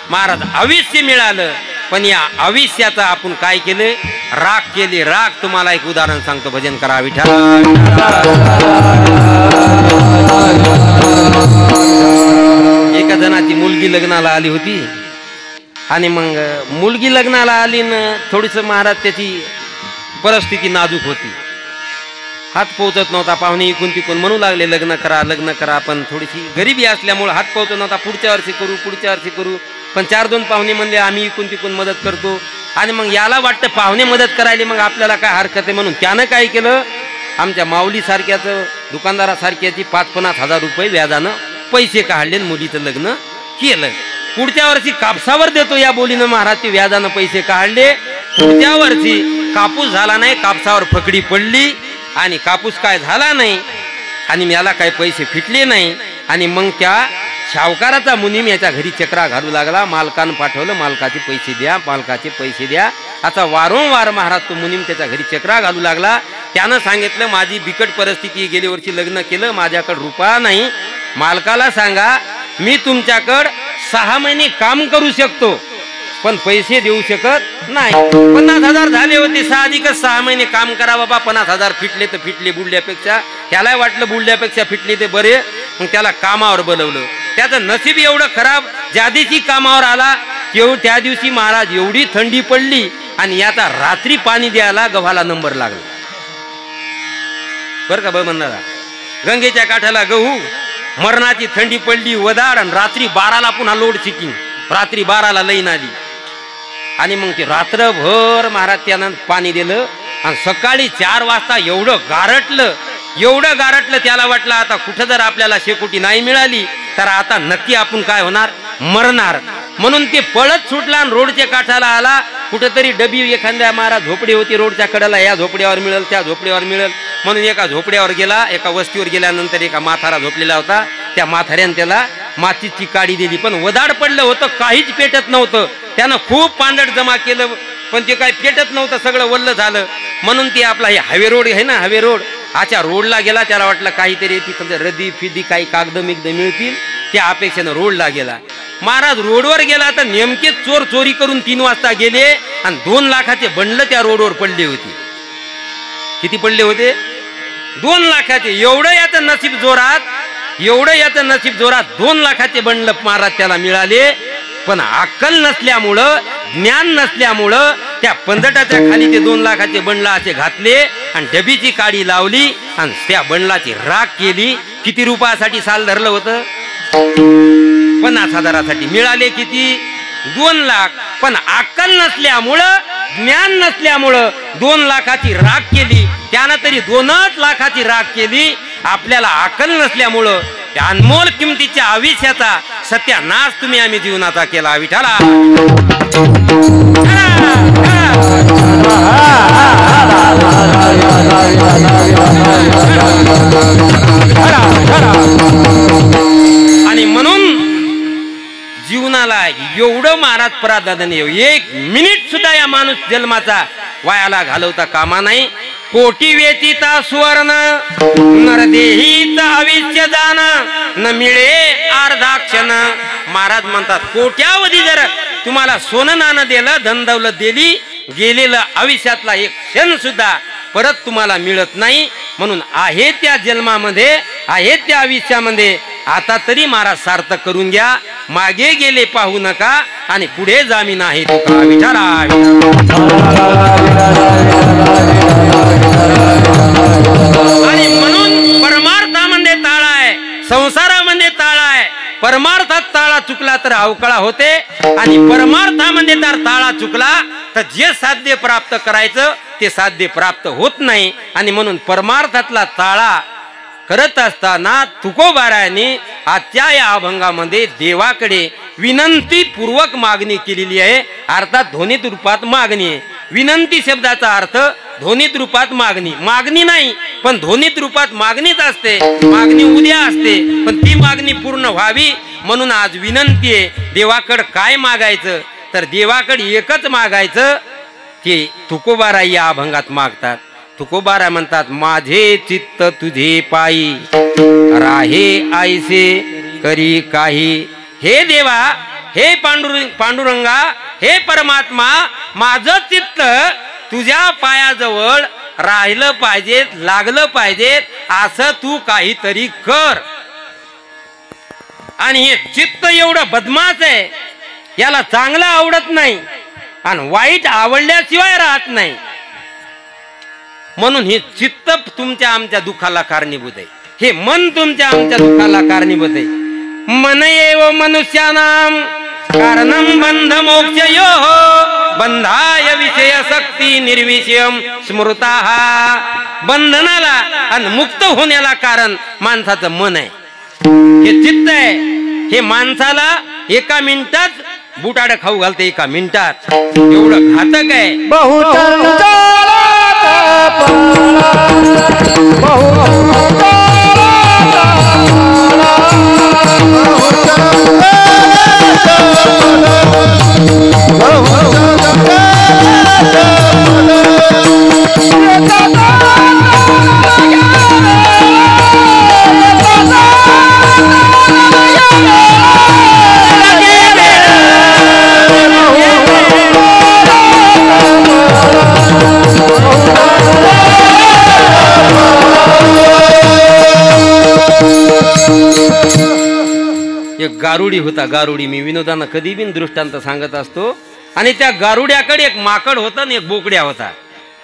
महाराज आयुष्य मिळालं, पण या आयुष्याचं आपण काय केलं? राख केली. राख तुम्हाला एक उदाहरण सांगतो. भजन करा विठ्ठल. एका जणाची मुलगी लग्नाला आली होती आणि मग मुलगी लग्नाला आली ना, थोडीस महाराज त्याची परिस्थिती नाजूक होती. हात पोहोचत नव्हता. पाहुणे इकून तिकून म्हणू लागले लग्न करा लग्न करा, पण थोडीशी गरिबी असल्यामुळे हात पोहोचत नव्हता. पुढच्या वर्षी करू पुढच्या वर्षी करू, पण 4-2 पाहुणे म्हणले आम्ही इकून तिकून मदत करतो. आणि मग याला वाटतं पाहुणे मदत करायला मग आपल्याला काय हरकत आहे, म्हणून त्यानं काय केलं, आमच्या माऊली सारख्याचं दुकानदारासारख्याची 5-50 हजार रुपये व्याजानं पैसे काढले, मुलीचं लग्न केलं. पुढच्या वर्षी कापसावर देतो या बोलीनं महाराजचे व्याजानं पैसे काढले. पुढच्या वर्षी कापूस झाला नाही, कापसावर फकडी पडली आणि कापूस काय झाला नाही आणि याला काय पैसे फिटले नाही. आणि मग त्या सावकाराचा मुनीम याच्या घरी चक्रा घालू लागला. मालकानं पाठवलं, मालकाचे पैसे द्या मालकाचे पैसे द्या. आता वारंवार महाराज तो मुनीम त्याच्या घरी चक्रा घालू लागला. त्यानं सांगितलं माझी बिकट परिस्थिती, गेल्या वर्षी लग्न केलं, माझ्याकडे रुपया नाही. मालकाला सांगा मी तुमच्याकडं 6 महिने काम करू शकतो पण पैसे देऊ शकत नाही. 50,000 झाले होते, साहजिकच 6 महिने काम करा बाबा. 50,000 फिटले तर फिटले, बुडल्यापेक्षा. त्याला वाटलं बुडल्यापेक्षा फिटले ते बरे, मग त्याला कामावर बोलवलं. त्याचं नशीब एवढं खराब, ज्या दिवशी कामावर आला त्या दिवशी महाराज एवढी थंडी पडली आणि याचा रात्री पाणी द्यायला गव्हाला नंबर लागला. बरं का म्हणणारा, गंगेच्या काठाला गहू, मरणाची थंडी पडली वदाड, आणि रात्री 12ला पुन्हा लोड शेडिंग, रात्री 12ला लाईन आली. आणि मग ते रात्रभर महाराज त्यानं पाणी दिलं आणि सकाळी 4 वाजता एवढं गारटलं त्याला वाटलं आता कुठं जर आपल्याला शेकोटी नाही मिळाली तर आता नक्की आपण काय होणार, मरणार. म्हणून ते पळत सुटला आणि रोडच्या काठाला आला. कुठेतरी डबी एखाद्या महाराज झोपडी होती रोडच्या कडेला, या झोपड्यावर मिळेल त्या झोपड्यावर मिळेल म्हणून एका झोपड्यावर गेला. एका वस्तीवर गेल्यानंतर एका माथारा झोपलेला होता. त्या माथाऱ्यानं त्याला मातीची काडी दिली, पण वदाड पडलं होतं, काहीच पेटत नव्हतं. त्यानं खूप पांढट जमा केलं पण ते काही पेटत नव्हतं, सगळं वल्ल झालं. म्हणून ते आपला हे हायवे रोड आहे ना, हायवे रोड, आच्या रोडला गेला. त्याला वाटलं काहीतरी तिथं रद्दी फिदी काही कागद मिगद मिळतील, त्या अपेक्षेनं रोडला गेला. महाराज रोडवर गेला तर नेमके चोर चोरी करून 3 वाजता गेले आणि 2 लाखाचे बंडल त्या रोडवर पडले होते. किती पडले होते? 2 लाखाचे. एवढं याचं नशीब जोरात 2 लाखाचे बंडल महाराज त्याला मिळाले. पण अक्कल नसल्यामुळं, ज्ञान नसल्यामुळं त्या पंजटाच्या खाली ते 2 लाखाचे बंडला असे घातले आणि डबीची काडी लावली आणि त्या बंडलाची राख केली. किती रुपयासाठी साल धरलं होतं? 50,000साठी. मिळाले किती? 2 लाख. पण अक्कल नसल्यामुळं, ज्ञान नसल्यामुळं 2 लाखाची राख केली. त्यानं तरी 2च लाखाची राख केली. आपल्याला अक्कल नसल्यामुळं त्या अनमोल किमतीच्या आयुष्याचा सत्यानाश तुम्ही आम्ही जीवनाचा केला. विठाला आणि म्हणून जीवनाला एवढं महाराज प्राधान्य, 1 मिनिट सुद्धा या माणूस जन्माचा वायाला घालवता कामा नाही. कोटी वेचिता सुवर्ण नरदेहीचा आयुष्य दान, न मिळे अर्धा क्षण. महाराज म्हणतात कोट्यावधी जर तुम्हाला सोनं नाणं दिलं, धन दौलत दिली, गेलेलं आयुष्यातला 1 क्षण सुद्धा परत तुम्हाला मिळत नाही. म्हणून आहे त्या जन्मामध्ये, आहे त्या आयुष्यामध्ये आता तरी महाराज सार्थक करून घ्या. मागे गेले पाहू नका आणि पुढे जामीन आहे तुका. विठाला आणि म्हणून परमार्थामध्ये ताळा आहे, संसारामध्ये ताळा आहे. परमार्थात ताळा चुकला तर अवकळा होते आणि परमार्थामध्ये जर ताळा चुकला तर जे साध्य प्राप्त करायचं ते साध्य प्राप्त होत नाही. आणि म्हणून परमार्थातला ताळा करत असताना तुकोबारायाने आजच्या या अभंगामध्ये देवाकडे विनंती पूर्वक मागणी केलेली आहे. अर्थात ध्वनित रूपात मागणी आहे. विनंती शब्दाचा अर्थ ध्वनित रूपात मागणी. मागणी नाही पण ध्वनित रूपात मागणीच असते. मागणी उद्या असते पण ती मागणी पूर्ण व्हावी म्हणून आज विनंती आहे. देवाकडे काय मागायचं तर देवाकडे एकच मागायचं की तुकोबाराय या अभंगात मागतात. तुकोबाराय म्हणतात माझे चित्त तुझे पायी राहे आयसे करी काही. हे देवा, हे पांडुरंगा, हे परमात्मा, माझं चित्त तुझ्या पायाजवळ राहिलं पाहिजे, लागलं पाहिजे, असं तू काहीतरी कर. आणि हे चित्त एवढं बदमाश आहे, याला चांगलं आवडत नाही आणि वाईट आवडल्याशिवाय राहत नाही. म्हणून हे चित्त तुमच्या आमच्या दुःखाला कारणीभूत आहे, हे मन तुमच्या आमच्या दुःखाला कारणीभूत आहे. मन एव मनुष्यानाम कारणम बंध मोक्षयो बंधाय विषय शक्ती निर्विषयम स्मृताः. बंधनाला आणि मुक्त होण्याला कारण माणसाचं मन आहे, हे चित्त आहे. हे माणसाला एका मिनिटात बुटाड खाऊ घालते, एका मिनिटात. एवढं घातक आहे. एक गारुडी होता, गारुडी. मी विनोदांना कधी बिन दृष्टांत सांगत असतो. आणि त्या गारुड्याकडे एक माकड होता आणि एक बोकड्या होता.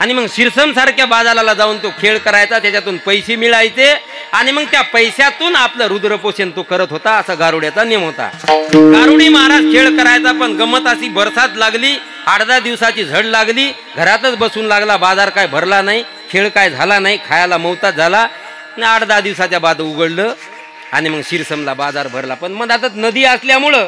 आणि मग शिरसम सारख्या बाजाराला जाऊन तो खेळ करायचा, त्याच्यातून पैसे मिळायचे आणि मग त्या पैशातून आपलं रुद्रपोषण तो करत होता. असा गारुड्याचा नियम होता. गारुडी महाराज खेळ करायचा, पण गमत अशी बरसात लागली, 8-10 दिवसाची झड लागली, घरातच बसून लागला. बाजार काय भरला नाही, खेळ काय झाला नाही, खायला मौताच झाला. 8-10 दिवसाच्या बाद उघडलं आणि मग शिरसमला बाजार भरला. पण मधातच नदी असल्यामुळं,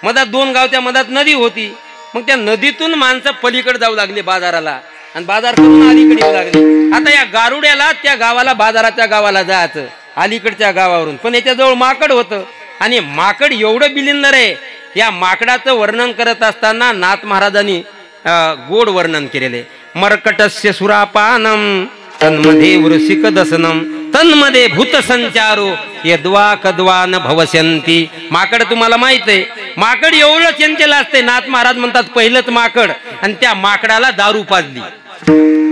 मधात 2 गावच्या मधात नदी होती. मग त्या नदीतून माणसं पलीकडे जाऊ लागले बाजाराला आणि बाजार करून अलीकडे येऊ लागले. आता या गारुड्याला त्या गावाला, बाजाराच्या गावाला जायचं अलीकडच्या गावावरून, पण याच्याजवळ माकड होतं. आणि माकड एवढं बिलिंदर आहे. या माकडाचं वर्णन करत असताना नाथ महाराजांनी गोड वर्णन केलेले. मर्कटस्य सुरापानम तन्मध्ये वृषिक दसनम तन्मध्ये भूत संचारो यद्वा कद्वा न भवशंती. माकड तुम्हाला माहित आहे, माकड एवढं चंचल असते. नाथ महाराज म्हणतात पहिलंच माकड, आणि त्या माकडाला दारू पाजली.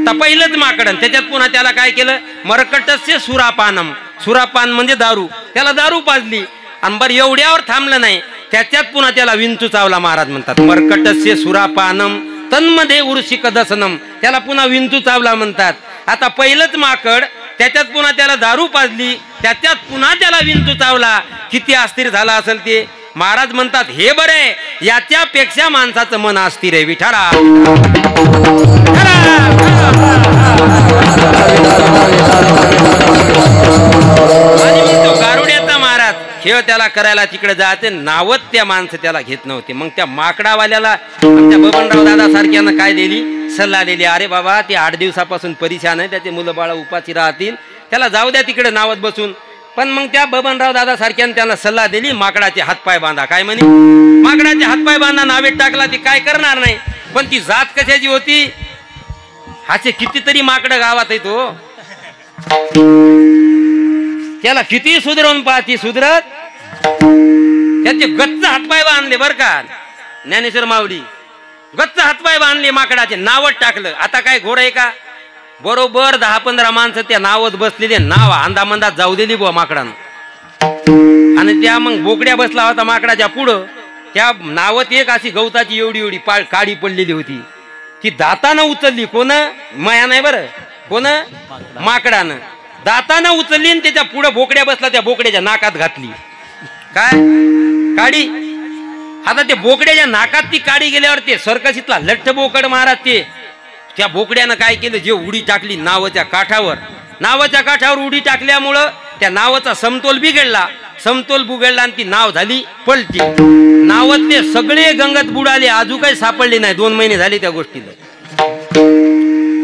तर पहिलंच माकड, आणि त्याच्यात पुन्हा त्याला काय केलं, मर्कटस्य सुरापानम. सुरापान म्हणजे दारू, त्याला दारू पाजली. आणि बरं एवढ्यावर थांबलं नाही, त्याच्यात पुन्हा त्याला विंचू चावला. महाराज म्हणतात मर्कटस्य सुरापानम तन्मध्ये वृषिक दसनम, त्याला पुन्हा विंचू चावला म्हणतात. आता पहिलंच माकड, त्याच्यात पुन्हा त्याला दारू पाजली, त्याच्यात पुन्हा त्याला विंचू चावला. किती अस्थिर झाला असेल ते. महाराज म्हणतात हे बरे, याच्यापेक्षा माणसाचं मन अस्थिर आहे. विठारा आणि मग तो गारुड्याचा महाराज खेळ त्याला करायला तिकडे जायचे, नावत त्या माणसं त्याला घेत नव्हते. मग त्या माकडावाल्याला आमच्या बबनराव दादा सारख्यानं काय दिली, सल्ला दिली. अरे बाबा, ते 8 दिवसापासून परेशान आहे, त्याचे मुलं बाळा उपाशी राहतील, त्याला जाऊ द्या तिकडे नावत बसून. पण मग त्या बबनराव दादा सारख्यानं त्याला सल्ला दिली, माकडाचे हातपाय बांधा. काय म्हणे, माकडाचे हातपाय बांधा. नावेत टाकला, ती काय करणार नाही. पण ती जात कशाची होती, हाचे कितीतरी माकडं गावात आहे तो, त्याला किती सुधरवून पाहती, सुधरत. त्याचे गच्च हातपाय बांधले बर का ज्ञानेश्वर माऊली, गच्च हातपाय बांधले माकडाचे, नावत टाकलं. आता काय घोर आहे का, बरोबर 10-15 माणसं त्या नावत बसलेले, नाव अंदामंदात जाऊ दिली बुवा माकडानं. आणि त्या मग बोकड्या बसला होता माकडाच्या पुढं. त्या नावत एक अशी गवताची एवढी एवढी काडी पडलेली होती, ती दातानं उचलली. कोण, माया नाही बरं, कोण, माकडानं दातानं उचलली आणि त्याच्या पुढे बोकड्या बसला, त्या बोकड्याच्या नाकात घातली. काय काडी. आता ते बोकड्याच्या नाकात ती काडी गेल्यावर ते सर्कशीतला लठ्ठ बोकड महाराज, ते त्या बोकड्यानं काय केलं, जे उडी टाकली नावाच्या काठावर. नावाच्या काठावर उडी टाकल्यामुळं त्या नावाचा समतोल बिघडला. समतोल बिघडला आणि ती नाव झाली पलटी. नावातले सगळे गंगत बुडाले, अजून काही सापडले नाही. 2 महिने झाले त्या गोष्टीला.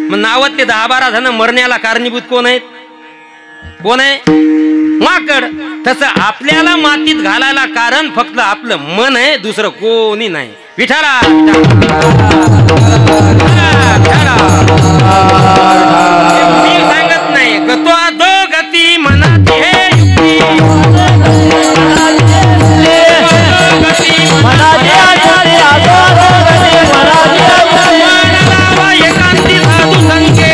मग नावातले 10-12 जण मरण्याला कारणीभूत कोण आहेत, कोण आहे, माकड. तसं आपल्याला मातीत घालायला कारण फक्त आपलं मन आहे, दुसरं कोणी नाही. विठारा मी सांगत नाही, गतो अधोगती मनात हे युक्ती, एकांती साधू संख्ये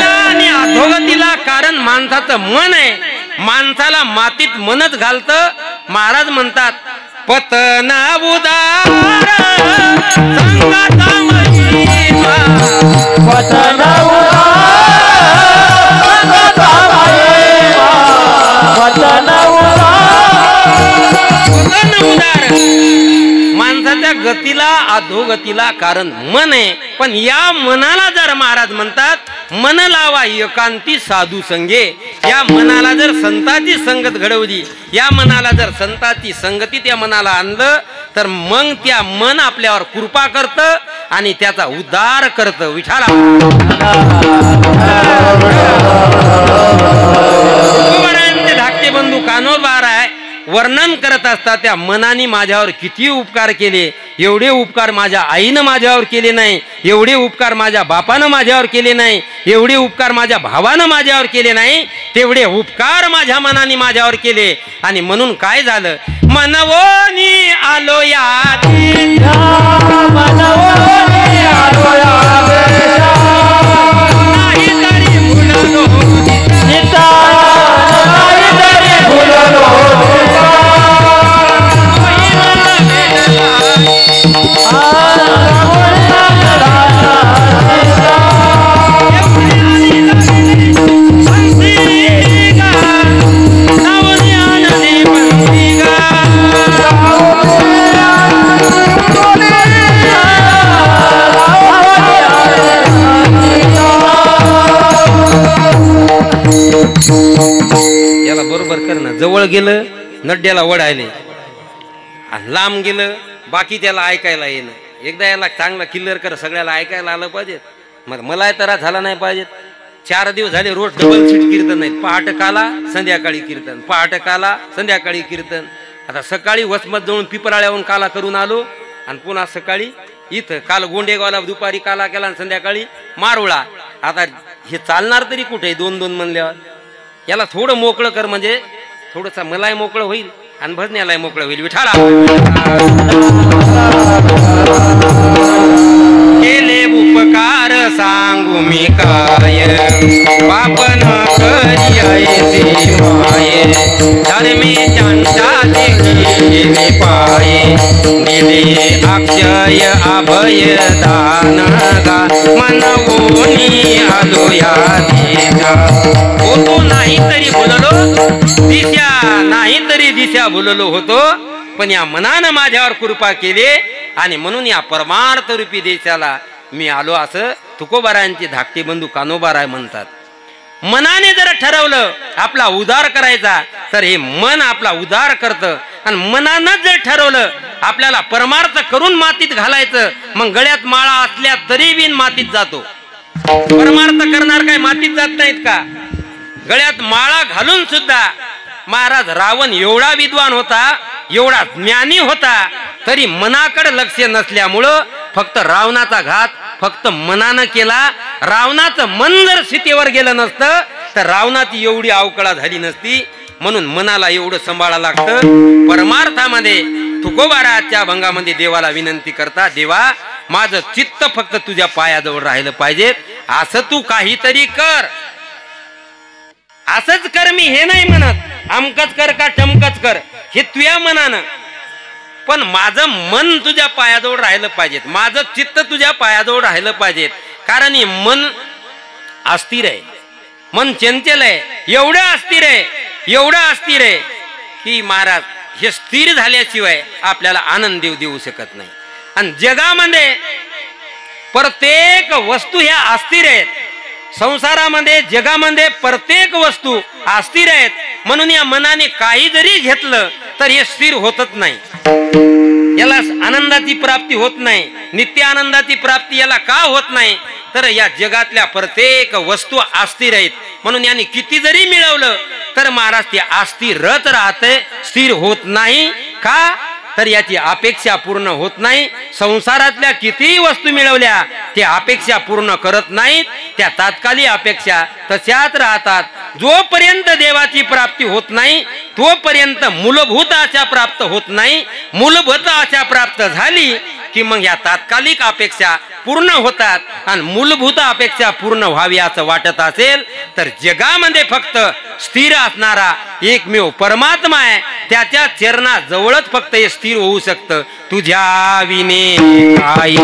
आणि अधोगतीला कारण माणसाचं मन आहे. माणसाला मातीत मनच घालतं. महाराज म्हणतात पतना उदार संगाता महिमा पतना संगाता महिमा पतना उदार माणसाच्या गतीला अधोगतीला कारण मन आहे. पण या मनाला जर महाराज म्हणतात मन लावा एकांती साधू संगे, या मनाला जर संताची संगत घडवली, या मनाला जर संताची संगतीत या मनाला आणलं तर मग त्या मन आपल्यावर कृपा करतं आणि त्याचा उद्धार करतं. विठाला धाकटे बंधू कान्होबा राय वर्णन करत असतात त्या मनाने माझ्यावर किती उपकार केले. एवढे उपकार माझ्या आईनं माझ्यावर केले नाही, एवढे उपकार माझ्या बापानं माझ्यावर केले नाही, एवढे उपकार माझ्या भावानं माझ्यावर केले नाही, तेवढे उपकार माझ्या मनाने माझ्यावर केले. आणि म्हणून काय झालं, मनवोनी आलो यादी मनवोनी आलो यादी नाही तरी भुललो निता नाही तरी भुललो याला बरोबर कर ना. जवळ गेलं नड्ड्याला वडायले, लांब गेलं बाकी त्याला ऐकायला येणं. एकदा याला चांगला क्लिअर कर, सगळ्याला ऐकायला आलं पाहिजे. मग मला तर झाला नाही पाहिजे. 4 दिवस झाले रोज डबल सीट कीर्तन नाही. पहाटे काला संध्याकाळी कीर्तन, पहाटे काला संध्याकाळी कीर्तन. आता सकाळी वसमत जाऊन पिपराळ्याहून काला करून आलो आणि पुन्हा सकाळी इथं. काल गोंडेगावला दुपारी काला केला आणि संध्याकाळी मारुळा. आता हे चालणार तरी कुठे 2-2 म्हणल्यावर. याला थोडं मोकळं कर म्हणजे थोडंसं मलाही मोकळं होईल आणि भजण्यालाही मोकळं होईल. विठाळा केले उपकार सांगू मी काय, पापन करी ऐसी माये, धर्मी त्यांच्या देखील पाये, दिले अक्षय अभय दान गा, मनवोनी आलो या दिशा. होतो नाही तरी बोललो दिशा, नाही तरी दिशा बोललो होतो, पण या मनानं माझ्यावर कृपा केली आणि म्हणून या परमार्थ रूपी देशाला मी आलो, असं तुकोबारायांचे धाकटे बंधू कान्होबाराय म्हणतात. मनाने जर ठरवलं आपला उद्धार करायचा तर हे मन आपला उद्धार करतं. आणि मनानं जर ठरवलं आपल्याला परमार्थ करून मातीत घालायचं, मग गळ्यात माळा असल्या तरी बिन मातीत जातो. परमार्थ करणार काय मातीत जात नाहीत का? गळ्यात माळा घालून सुद्धा महाराज रावण एवढा विद्वान होता, एवढा ज्ञानी होता, तरी मनाकडे लक्ष नसल्यामुळं फक्त रावणाचा घात फक्त मनानं केला. रावणाचं मन जर सीतेवर गेलं नसतं तर रावणाची एवढी अवकळा झाली नसती. म्हणून मनाला एवढं सांभाळायला लागतं. परमार्थामध्ये तुकोबाराच्या भंगामध्ये देवाला विनंती करता, देवा माझं चित्त फक्त तुझ्या पायाजवळ राहिलं पाहिजे, असं तू काहीतरी कर. असंच कर, मी हे नाही म्हणत अमकच कर का टमकच कर, हे तुझ्या मनानं, पण माझं मन तुझ्या पायाजवळ राहिलं पाहिजे, माझं चित्त तुझ्या पायाजवळ राहिलं पाहिजे. कारण हे मन अस्थिर आहे, मन चंचल आहे, एवढं अस्थिर आहे, एवढं अस्थिर आहे की महाराज हे स्थिर झाल्याशिवाय आपल्याला आनंद देऊ शकत नाही. आणि जगामध्ये प्रत्येक वस्तू ह्या अस्थिर आहेत. संसारामध्ये जगामध्ये प्रत्येक वस्तू अस्थिर आहेत. म्हणून या मनाने काही जरी घेतलं तर हे स्थिर होतच नाही, याला आनंदाची प्राप्ती होत नाही. नित्य आनंदाची प्राप्ती याला का होत नाही? तर या जगातल्या प्रत्येक वस्तू अस्थिर आहेत. म्हणून यांनी किती जरी मिळवलं तर महाराज ते अस्थिरच राहते, स्थिर होत नाही. का? तर याची अपेक्षा पूर्ण होत नाही. संसारातल्या कितीही वस्तू मिळवल्या ते अपेक्षा पूर्ण करत नाहीत, त्या तात्कालिक अपेक्षा तशाच राहतात. जोपर्यंत देवाची प्राप्ती होत नाही तोपर्यंत मूलभूत आशा प्राप्त होत नाही. मूलभूत आशा प्राप्त झाली की मग या तात्कालिक अपेक्षा पूर्ण होतात आणि मूलभूत अपेक्षा पूर्ण व्हावी असं वाटत असेल तर जगामध्ये फक्त स्थिर असणारा एकमेव परमात्मा आहे. त्याच्या चरणाजवळच फक्त हे स्थिर होऊ शकतं. तुझ्या विने काही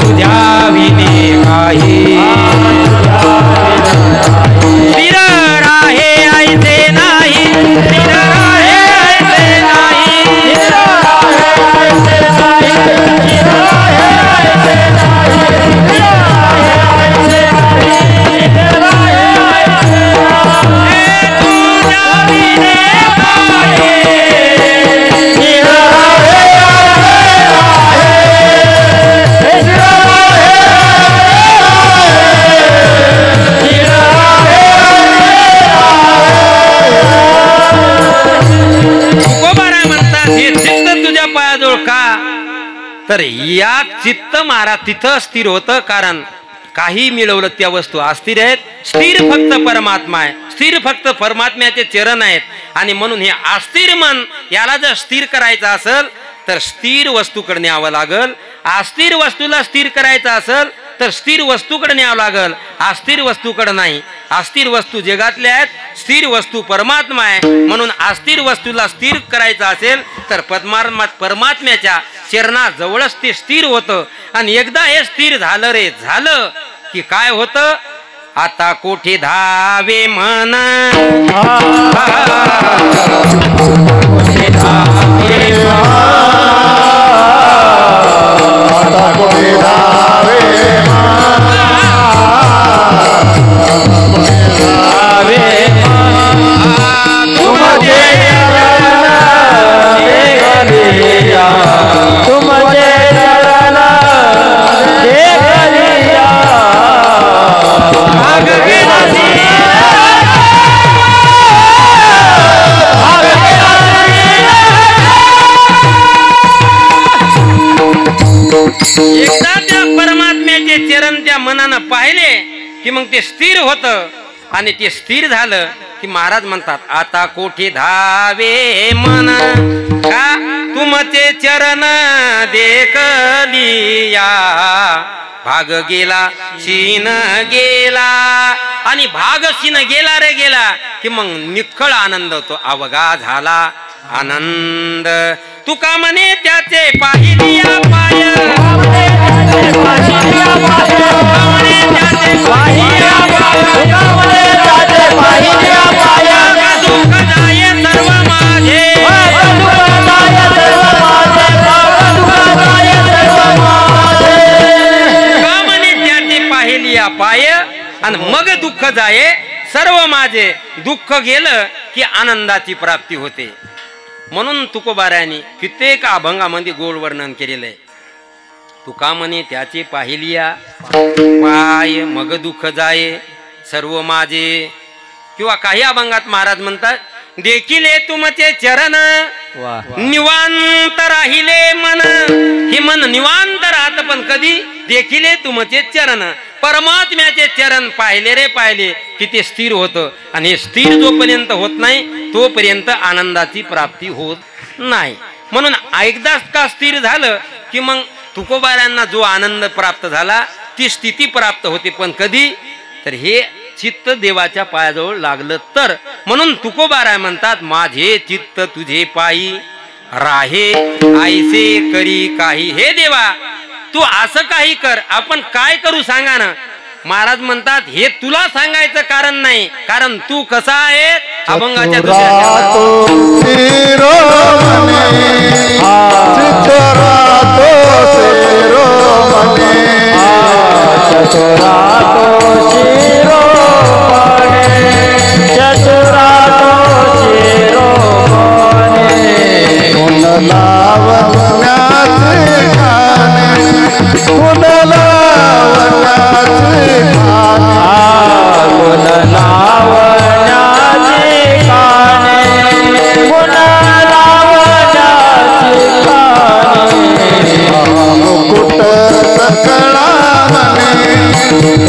तुझ्या विने काही स्थिर राहे ऐसे नाही, स्थिर राहे ऐसे नाही, स्थिर राहे ऐसे नाही, स्थिर राहे ऐसे नाही, स्थिर राहे ऐसे नाही, स्थिर राहे ऐसे नाही. तुझ्या विने काही स्थिर राहे ऐसे हे चित्त तुझ्या पायाजवळ का तर या चित्त मारा तिथं स्थिर होतं. कारण काही मिळवलं त्या वस्तू अस्थिर आहेत. स्थिर फक्त परमात्मा आहे. स्थिर फक्त परमात्म्याचे चरण आहेत. आणि म्हणून हे अस्थिर मन याला जर स्थिर करायचं असेल तर स्थिर वस्तूकडे न्यावं लागल. अस्थिर वस्तूला स्थिर करायचं असेल तर स्थिर वस्तूकडे न्यावं लागल. अस्थिर वस्तूकडे नाही. अस्थिर वस्तू जगातल्या आहेत, स्थिर वस्तू परमात्मा आहे. म्हणून अस्थिर वस्तूला स्थिर करायचं असेल तर परमात्म्याच्या चरणाजवळच ते स्थिर होतं. आणि एकदा हे स्थिर झालं रे झालं की काय होतं, आता कोठे धावे मन, कोठे धावे एकदा त्या परमात्म्याचे चरण त्या मनानं पाहिले की मग ते स्थिर होतं. आणि ते स्थिर झालं की महाराज म्हणतात आता कोठे धावे मन, का तुमचे चरण देखलिया, भाग गेला शीन गेला. आणि भाग शीन गेला रे गेला की मग निखळ आनंद होतो. अवघा झाला आनंद. तुका म्हणे त्याचे पाहिलिया पाय, दुःख जाये सर्व माझे, का म्हणे त्याचे पाहिलिया पाय आणि मग दुःख जाये सर्व माझे. दुःख गेलं की आनंदाची प्राप्ती होते. म्हणून तुकोबारायांनी कित्येक अभंगामध्ये गोड वर्णन केलेलं आहे. तुका म्हणे त्याचे पाहिलिया पाय मग दुःख जाये सर्व माझे. किंवा काही अभंगात महाराज म्हणतात देखिले तुमचे चरण निवांत राहिले मन. हे मन निवांत राहत पण कधी देखिले तुमचे चरण, परमात्म्याचे चरण पाहिले रे पाहिले की ते स्थिर होतं. आणि हे स्थिर जोपर्यंत होत नाही तोपर्यंत आनंदाची प्राप्ती होत नाही. म्हणून एकदाच का स्थिर झालं की मग तुकोबारांना जो आनंद प्राप्त झाला ती स्थिती प्राप्त होते. पण कधी तर हे चित्त देवाच्या पायाजवळ लागलं तर. म्हणून तुकोबाराय म्हणतात माझे चित्त तुझे पायी राहे ऐसे करी काही. हे देवा तू असं काही कर. आपण काय करू सांगा ना. महाराज म्हणतात हे तुला सांगायचं कारण नाही, कारण तू कसा आहे अभंगाच्या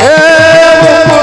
हे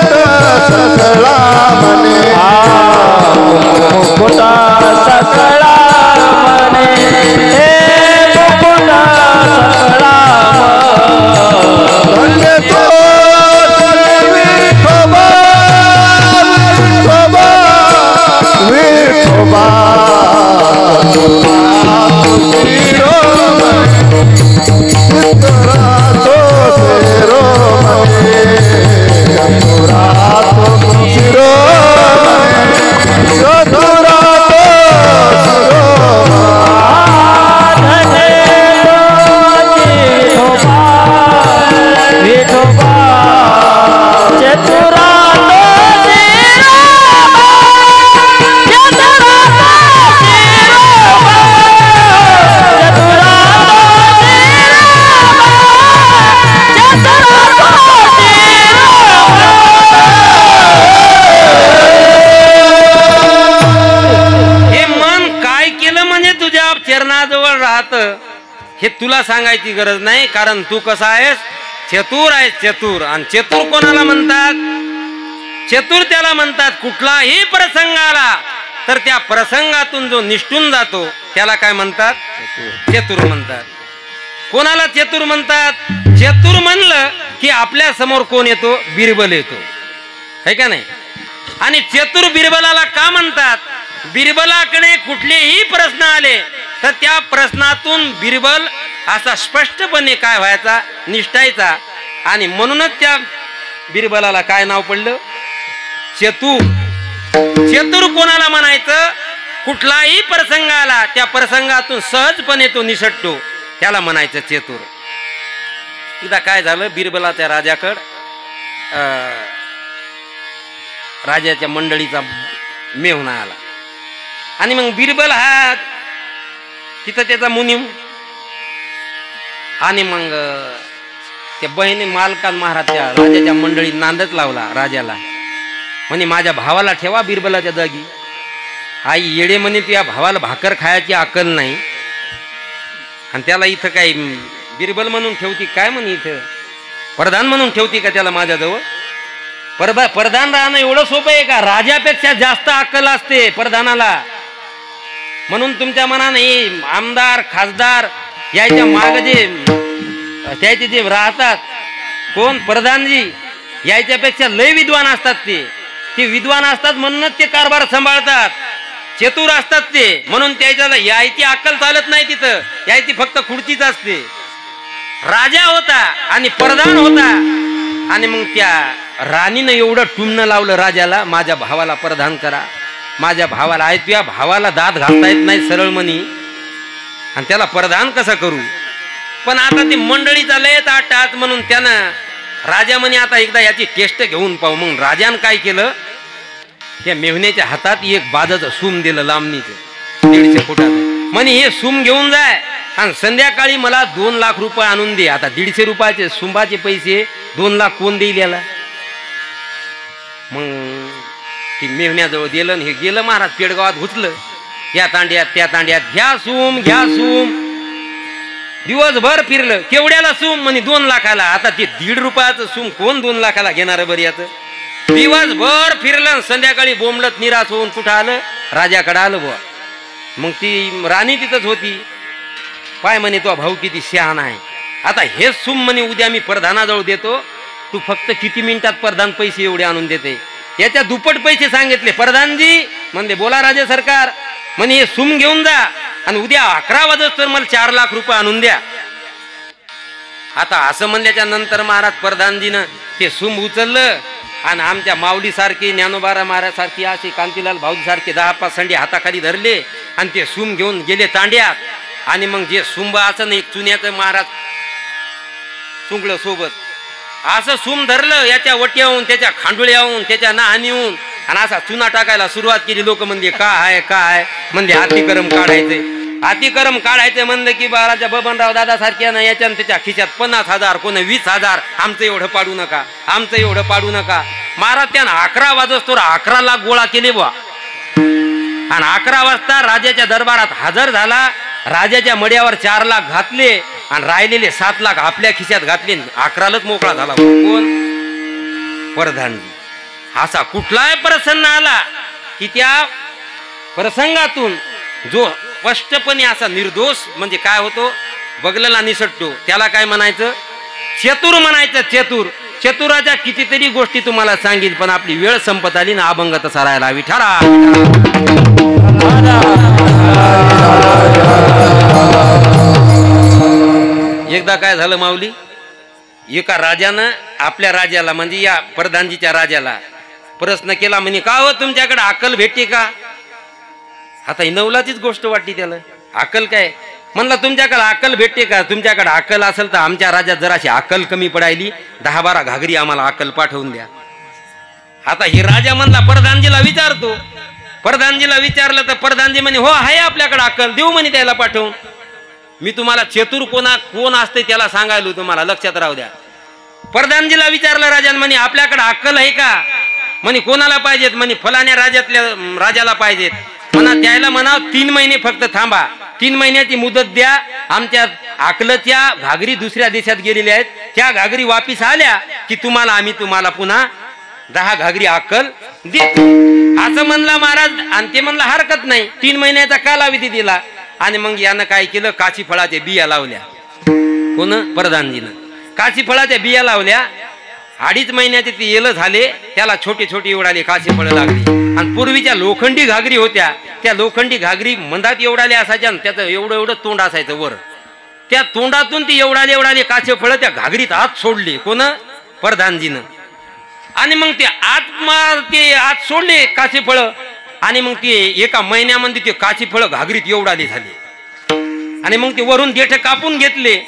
असतं हे तुला सांगायची गरज नाही, कारण तू कसा आहेस, चतुर आहेस, चतुर. आणि चतुर कोणाला म्हणतात? चतुर त्याला म्हणतात कुठलाही प्रसंग आला तर त्या प्रसंगातून जो निष्ठून जातो त्याला काय म्हणतात? चतुर म्हणतात. कोणाला चतुर म्हणतात? चतुर म्हणलं की आपल्या समोर कोण येतो? बिरबल येतो, है का नाही? आणि चतुर बिरबलाला का म्हणतात? बिरबलाकडे कुठलेही प्रश्न आले तर त्या प्रश्नातून बिरबल असा स्पष्टपणे काय व्हायचा? निष्ठायचा. आणि म्हणूनच त्या बिरबलाला काय नाव पडलं? चतुर. चतुर कोणाला म्हणायचं? कुठलाही प्रसंग आला त्या प्रसंगातून सहजपणे तो निसटतो, त्याला म्हणायचं चतुर. एकदा काय झालं, बिरबलाच्या राजाकडं राजाच्या मंडळीचा मेहुणा आला. आणि मग बिरबल हा तिथं त्याचा मुनीम. आणि मग त्या बहिणी मालकान महाराजच्या राजाच्या मंडळीत नांदच लावला राजाला. म्हणे माझ्या भावाला ठेवा बिरबलाच्या जागी. आई येडे म्हणे तुझ्या भावाला भाकर खायची अक्कल नाही आणि त्याला इथं काय बिरबल म्हणून ठेवती काय? म्हणे इथं प्रधान म्हणून ठेवती का त्याला माझ्याजवळ? प्रधान राहणं एवढं सोपं आहे का? राजापेक्षा जास्त अक्कल असते प्रधानाला. म्हणून तुमच्या मनाने आमदार खासदार याच्या माग जे त्याचे जे राहतात कोण प्रधानजी याच्यापेक्षा लय विद्वान असतात. ते विद्वान असतात म्हणूनच ते कारभार सांभाळतात. चतुर असतात ते, म्हणून त्याच्याला यायची अक्कल चालत नाही तिथं. यायची फक्त खुर्चीच असते. राजा होता आणि प्रधान होता. आणि मग त्या राणीनं एवढं टुमणं लावलं राजाला, माझ्या भावाला प्रधान करा, माझ्या भावाला. आहे तुझ्या भावाला दात घालता येत नाही सरळ म्हणी आणि त्याला प्रधान कसं करू? पण आता ती मंडळीचा लयच आटात म्हणून त्यानं राजा म्हणे आता एकदा याची टेस्ट घेऊन पाहू. मग राजानं काय केलं, त्या मेहुण्याच्या हातात एक बाजाचं सूम दिलं लांबणीचं 150 फुटाचं. म्हणे हे सूम घेऊन जाय आणि संध्याकाळी मला 2 लाख रुपये आणून दे. आता 150 रुपयाचे सुंबाचे पैसे 2 लाख कोण देईल याला? मग ती मेहुण्याजवळ दिलं आणि हे गेलं महाराज पेडगावात घुसलं. या तांड्यात त्या तांड्यात घ्या सूम घ्या सूम. दिवसभर फिरलं. केवढ्याला सूम? म्हणे 2 लाखाला. आता ते 1.5 रुपयाचं सूम कोण 2 लाखाला घेणार बरं याचं? दिवसभर फिरलं, संध्याकाळी बोंबलत निराश होऊन कुठं आलं? राजाकडे आलं बुवा. मग ती राणी तिथंच होती. पाय म्हणे तो भाऊ किती शहाणा आहे. आता हेच सूम म्हणे उद्या मी प्रधानाजवळ देतो, तू फक्त किती मिनिटात प्रधान पैसे एवढे आणून देते? याच्या दुप्पट पैसे सांगितले. प्रधानजी म्हणले बोला राजे सरकार. म्हणे हे सूम घेऊन जा आणि उद्या 11 वाजता मला 4 लाख रुपये आणून द्या. आता असं म्हणल्याच्या नंतर महाराज प्रधानजीनं ते सूम उचललं आणि आमच्या माऊली सारखी ज्ञानोबा महाराज सारखी अशी कांतीलाल भाऊजी सारखे 10-5 संडी हाताखाली धरले आणि ते सूम घेऊन गेले तांड्यात. आणि मग जे सुंब असं एक चुन्याचं महाराज चुंगलं सोबत असं सूम धरलं, याच्या वट्याहून त्याच्या खांडुळ्याहून त्याच्या नाहानीहून आणि असा चुना टाकायला सुरुवात केली. लोक म्हणले काय काय? म्हणले अतिक्रम काढायचे. अतिक्रम काढायचं म्हणलं की बाळाच्या बबनराव दादा सारख्या ना याच्या त्याच्या खिशात 50,000 कोण 20,000. आमचं एवढं पाडू नका, आमचं एवढं पाडू नका. महाराज त्यानं 11 वाजता 11 लाख गोळा केले बुवा. आणि 11 वाजता राजाच्या दरबारात हजर झाला. राजाच्या मड्यावर 4 लाख घातले आणि राहिलेले 7 लाख आपल्या खिशात घातले. 11लाच मोकळा झाला. कोण? प्रधानजी. असा कुठलाही प्रसंग आला की त्या प्रसंगातून जो स्पष्टपणे असा निर्दोष म्हणजे काय होतो बगलेला निसटतो, त्याला काय म्हणायचं? चतुर म्हणायचं. चतुर. चतुराच्या कितीतरी गोष्टी तुम्हाला सांगेल, पण आपली वेळ संपत आली ना. अभंग तसा राहायला विठारा. एकदा काय झालं माऊली, एका राजानं आपल्या राजाला म्हणजे या प्रधानजीच्या राजाला प्रश्न केला. म्हणे का हो तुमच्याकडे अक्कल भेटते का? आता ही नवलाचीच गोष्ट वाटली त्याला. अक्कल काय? म्हणलं तुमच्याकडे अक्कल भेटते का? तुमच्याकडे अक्कल असेल तर आमच्या राज्यात जराशी अक्कल कमी पडायली, 10-12 घागरी आम्हाला अक्कल पाठवून द्या. आता ही राजा म्हणला प्रधानजीला विचारतो. प्रधानजीला विचारलं तर प्रधानजी म्हणे हो आहे आपल्याकडे अक्कल, देऊ म्हणे त्याला पाठवून. मी तुम्हाला चतुर कोण असते त्याला सांगायलो, तुम्हाला लक्षात राहू द्या. प्रधानजीला विचारलं राजाने, म्हणे आपल्याकडे अक्कल आहे का? म्हणे कोणाला पाहिजेत? म्हणे फलाण्या राजातल्या राजाला पाहिजेत. म्हणा त्याला म्हणाव 3 महिने फक्त थांबा 3 महिन्याची मुदत द्या. आमच्या अकलच्या घागरी दुसऱ्या देशात गेलेल्या आहेत, त्या घागरी वापिस आल्या की आम्ही तुम्हाला पुन्हा 10 घागरी अक्कल देतो असं म्हणला महाराज. आणि ते म्हणला हरकत नाही. 3 महिन्याचा कालावधी दिला. आणि मग यानं काय केलं, काशी फळाच्या बिया लावल्या. कोण? प्रधानजीनं काशी फळाच्या बिया लावल्या. 2.5 महिन्याचे ते येलं झाले, त्याला छोटे छोटे एवढाले काशी फळं लागली. आणि पूर्वीच्या लोखंडी घागरी होत्या, त्या लोखंडी घागरी मंदात एवढाले असायच्या, त्याचं एवढं एवढं तोंड असायचं वर. त्या तोंडातून ती एवढाले काचे फळं त्या घागरीत आत सोडले. कोण? प्रधानजीनं. आणि मग ते आत सोडले काचे फळं. आणि मग ते एका महिन्यामध्ये ते काची फळं घागरीत एवढाले झाले. आणि मग ते वरून देठ कापून घेतले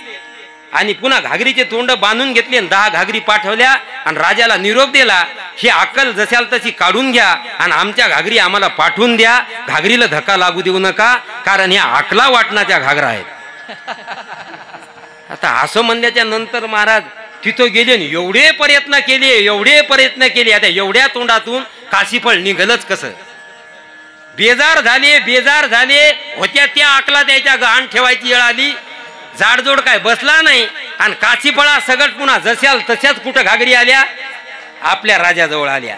आणि पुन्हा घागरीचे तोंड बांधून घेतले आणि 10 घागरी पाठवल्या. आणि राजाला निरोप दिला, ही अक्कल जशाल तशी काढून घ्या आणि आमच्या घागरी आम्हाला पाठवून द्या. घागरीला धक्का लागू देऊ नका, कारण ह्या अकला वाटण्याच्या घागरा आहेत. आता असं म्हणल्याच्या नंतर महाराज तिथं गेले, एवढे प्रयत्न केले. आता एवढ्या तोंडातून काशीफळ निघलच कसं? बेजार झाले. होत्या त्या अकला द्यायच्या गहाण ठेवायची वेळ आली. जाडजोड काय बसला नाही. आणि काशीफळा सगट पुन्हा जशाल तशाच कुठं घागरी आल्या, आपल्या राजाजवळ आल्या.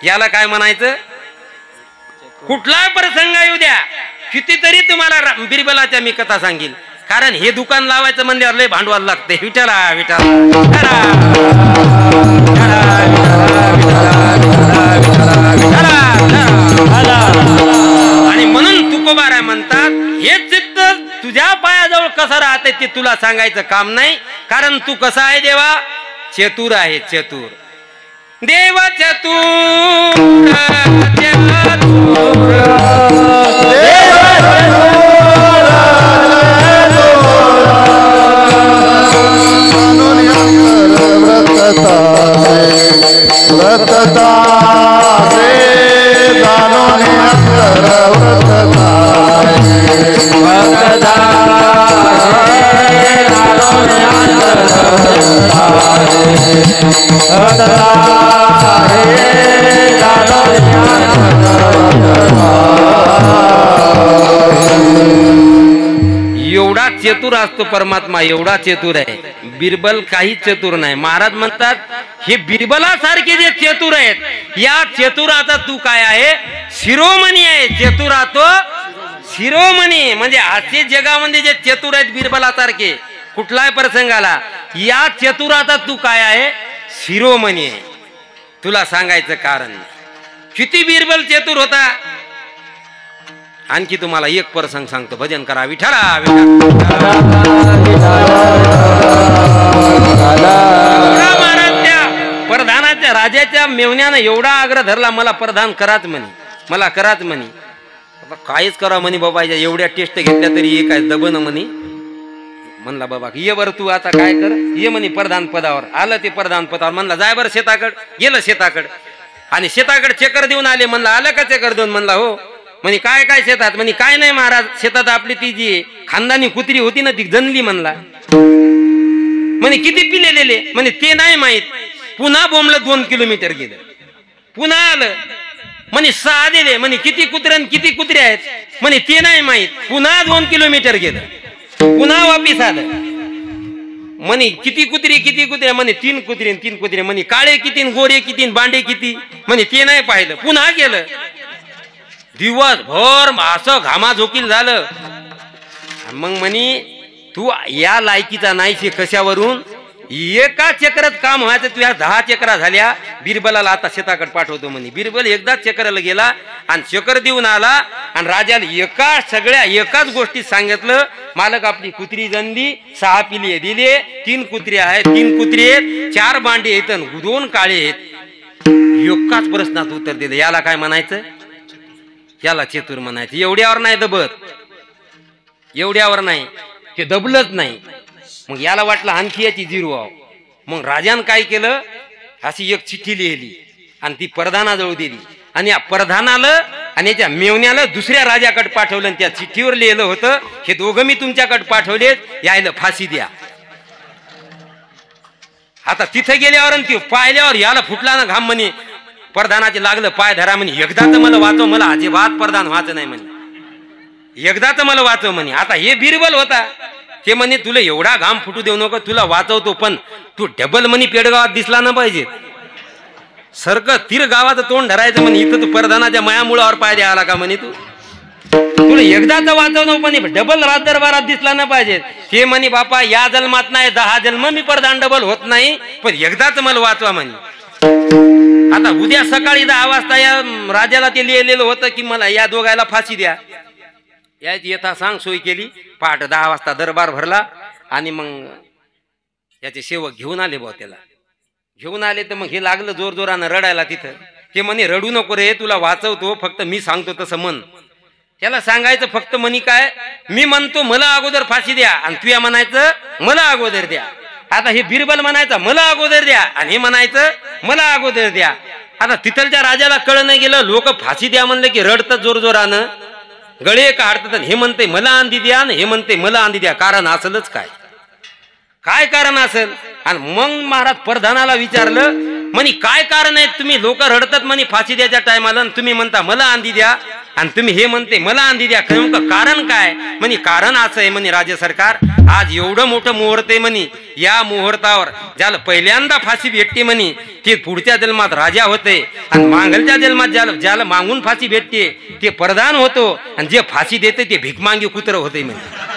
याला काय म्हणायचं? कुठला प्रसंग येऊ द्या, कितीतरी तुम्हाला बिरबलाच्या मी कथा सांगेल. कारण हे दुकान लावायचं म्हणल्यावर लय भांडवल लागते. विठ्ठला आणि म्हणून तुकोबाराय म्हणतात, हे चित्त तुझ्या पायाजवळ कसं राहते ते तुला सांगायचं काम नाही. कारण तू कसा आहे देवा? चतुर आहे. चतुर देव चतुर एवढा चतुर असतो परमात्मा, एवढा चतुर आहे. बिरबल काही चतुर नाही. महाराज म्हणतात, हे बिरबलासारखे जे चतुर आहेत, या चतुराचा तू काय आहे? शिरोमणी आहे. चतुरा तो शिरोमणी. म्हणजे असे जगामध्ये जे चतुर आहेत बिरबलासारखे, कुठलाही प्रसंगाला, या चतुराचा तू काय आहे? शिरोमणी आहे. तुला सांगायचं कारण किती बिरबल चतुर होता. आणखी तुम्हाला एक प्रसंग सांगतो. भजन करा विठ्ठला. महाराज त्या प्रधानाच्या राजाच्या मेवण्यानं एवढा आग्रह धरला, मला प्रधान कराच म्हणे, मला कराच म्हणे. काहीच करा म्हणे बाबा, एवढ्या टेस्ट घेतल्या तरी हे काय दबन म्हणे. म्हणला बाबा ये बरं तू आता काय कर, ये म्हणे प्रधान पदावर. आलं ते प्रधान पदावर. म्हणला जाय बरं शेताकड. गेलं शेताकड आणि शेताकड चक्कर देऊन आले. म्हणला आलं का चक्कर देऊन? म्हणला हो. म्हणे काय काय शेतात? म्हणे काय नाही महाराज, शेतात आपली ती जी खानदानी कुत्री होती ना ती जनली. म्हणला म्हणे किती पिलेले? म्हणे ते नाही माहित. पुन्हा बोंबलं 2 किलोमीटर गेलं. पुन्हा आलं. म्हणे 6 दिले. म्हणे किती कुत्र्यान किती कुत्रे आहेत? म्हणे ते नाही माहित. पुन्हा 2 किलोमीटर गेलं. पुन्हा वापिस आलं. म्हणे किती कुत्रे? म्हणे 3 कुत्रे 3 कुत्रे. म्हणे काळे किती, गोरे किती, बांडे किती? म्हणे ते नाही पाहिलं. पुन्हा गेलं. दिवसभर असं घामाझोकील झालं. मग म्हणे तू या लायकीचा नाहीशी कशावरून? एका चक्रात काम व्हायचं, तुझ्या 10 चक्रा झाल्या. बिरबलाला आता शेताकडे पाठवतो म्हणे. बिरबल एकदाच चक्राला गेला आणि चक्र देऊन आला. आणि राजाला एकाच गोष्टीत सांगितलं, मालक आपली कुत्री जनली, 6 पिले दिले, 3 कुत्रे आहेत, 3 कुत्रे आहेत, 4 बांडे आहेत, 2 काळे आहेत. एकाच प्रश्नात उत्तर दिलं. याला काय म्हणायचं? याला चतुर म्हणायचं. एवढ्यावर नाही दबत, एवढ्यावर नाही, ते दबलच नाही. मग याला वाटलं आणखी याची जिरवाव. मग राजानं काय केलं, अशी एक चिठ्ठी लिहिली आणि ती प्रधानाजवळ दिली. आणि या प्रधानाला आणि याच्या मेवण्याला दुसऱ्या राजाकडे पाठवलं. आणि त्या चिठ्ठीवर लिहिलं होतं, हे दोघं मी तुमच्याकडे पाठवलेत, यायला फाशी द्या. आता तिथं गेल्यावर ती पाहिल्यावर याला फुटला ना घाम. म्हणे प्रधानाचे लागलं पाय धरा. म्हणे एकदा तर मला वाचव, मला अजिबात प्रधान व्हायचं नाही म्हणे. एकदा तर मला वाचव म्हणे. आता हे बिरबल होता ते म्हणे तुला एवढा घाम फुटू देऊ नको, तुला वाचवतो, पण तू डबल म्हणे पेडगावात दिसला ना पाहिजे. सरक तीर गावाचं तोंड धरायचं म्हणे, इथं तू परधानाच्या मायामुळावर पाय द्यायला का म्हणे, तुला एकदा तर वाचवतो पण डबल राज दरबारात दिसला ना पाहिजे. ते म्हणे बापा या जन्मात नाही 10 जन्म मी परधान डबल होत नाही, पण एकदाच मला वाचवा म्हणे. आता उद्या सकाळी 10 वाजता या राजाला ते लिहिलेलं होतं की मला या दोघायला फाशी द्या. याची यथा सांग सोय केली. पहाटे 10 वाजता दरबार भरला आणि मग याचे सेवक घेऊन आले भाऊ. त्याला घेऊन आले तर मग हे लागलं जोर जोरानं रडायला तिथं. ते म्हणे रडू नको रे, तुला वाचवतो, फक्त मी सांगतो तसं म्हण. त्याला सांगायचं फक्त म्हणी काय, मी म्हणतो मला अगोदर फाशी द्या आणि तू या म्हणायचं मला अगोदर द्या. आता हे बिरबल म्हणायचं मला अगोदर द्या आणि हे म्हणायचं मला अगोदर द्या. आता तिथलच्या राजाला कळ नाही गेलं, लोक फाशी द्या म्हणलं की रडतात जोर जोरानं, गळे काढतात. हे म्हणते मला आंधी द्या आणि हे म्हणते मला आंधी द्या. कारण असलच काय, काय कारण असेल. आणि मग महाराज प्रधानाला विचारलं म्हणे काय कारण आहे, तुम्ही लोक रडतात म्हणे फाशी द्याच्या टायमाला, तुम्ही म्हणता मला आंधी द्या आणि तुम्ही हे म्हणते मला आंधी द्या, नेमकं कारण काय. म्हणे कारण असं आहे म्हणे राज्य सरकार, आज एवढं मोठं मुहूर्त आहे म्हणे, या मुहूर्तावर ज्याला पहिल्यांदा फाशी भेटते म्हणे ते पुढच्या जन्मात राजा होते आणि मागलच्या जन्मात ज्याला मागून फाशी भेटते ते प्रधान होतो आणि जे फाशी देते ते भिकमांगी कुत्र होते म्हणे.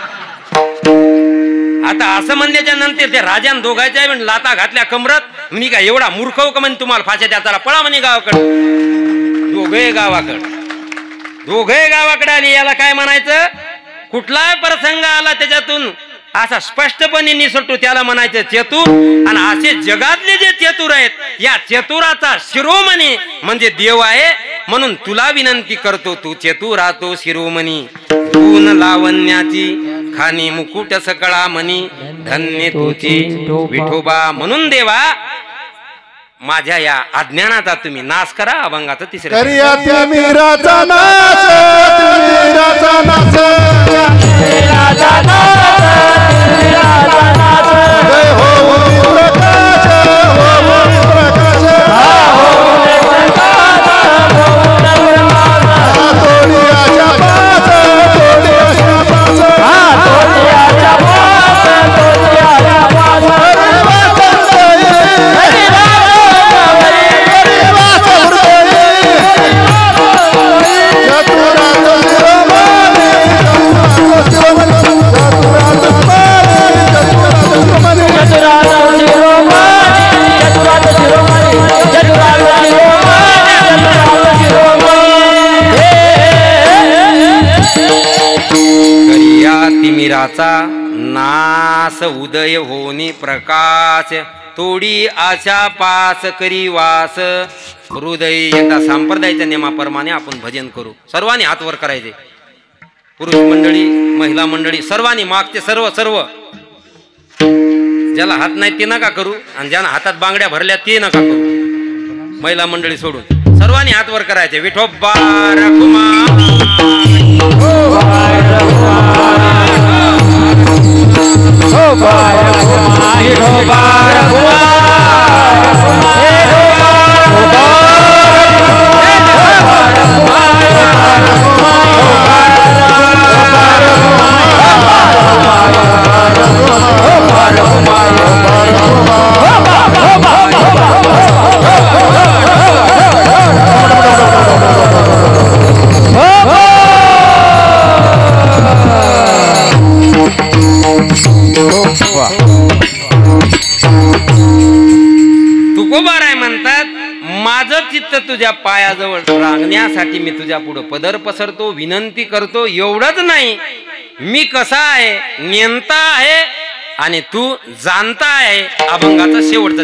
आता असं म्हणल्याच्या नंतर त्या राजान दोघायच्या लाता घातल्या कमरत. म्हणे का एवढा मूर्ख हो का म्हणे तुम्हाला फाशी द्या, चला पळा म्हणे गावाकडे. दोघे गावाकडे आले. याला काय म्हणायचं, कुठलाही प्रसंग आला त्याच्यातून असा स्पष्टपणे निसटतो त्याला म्हणायचं चतुर. आणि असे जगातले जे चतुर आहेत या चतुराचा शिरोमणी म्हणजे देव आहे. म्हणून तुला विनंती करतो, तू चतुर राहतो शिरोमणी, गुण लावण्याची खानी मुकुट सकळा म्हणी, धन्य तुची विठोबा. म्हणून देवा माझ्या या अज्ञानाचा तुम्ही नाश करा. अभंगाचं तिसरं तिमिराचा नास उदय होनी प्रकाश, तोडी आशा पास करी वास हृदय. एकदा संप्रदायाच्या नियमाप्रमाणे आपण भजन करू. सर्वांनी हात वर करायचे, पुरुष मंडळी महिला मंडळी सर्वांनी, मागचे सर्व ज्याला हात नाही ते नका करू आणि ज्यांना हातात बांगड्या भरल्या ते नका करू. महिला मंडळी सोडून सर्वांनी हात वर करायचे. विठोबा रखुमा तुकोबाराय म्हणतात, माझं चित्त तुझ्या पायाजवळ रांगण्यासाठी मी तुझ्या पुढे पदर पसरतो, विनंती करतो. एवढंच नाही, मी कसा आहे, नेमता आहे आणि तू जाणता आहे. अभंगाचं शेवटचं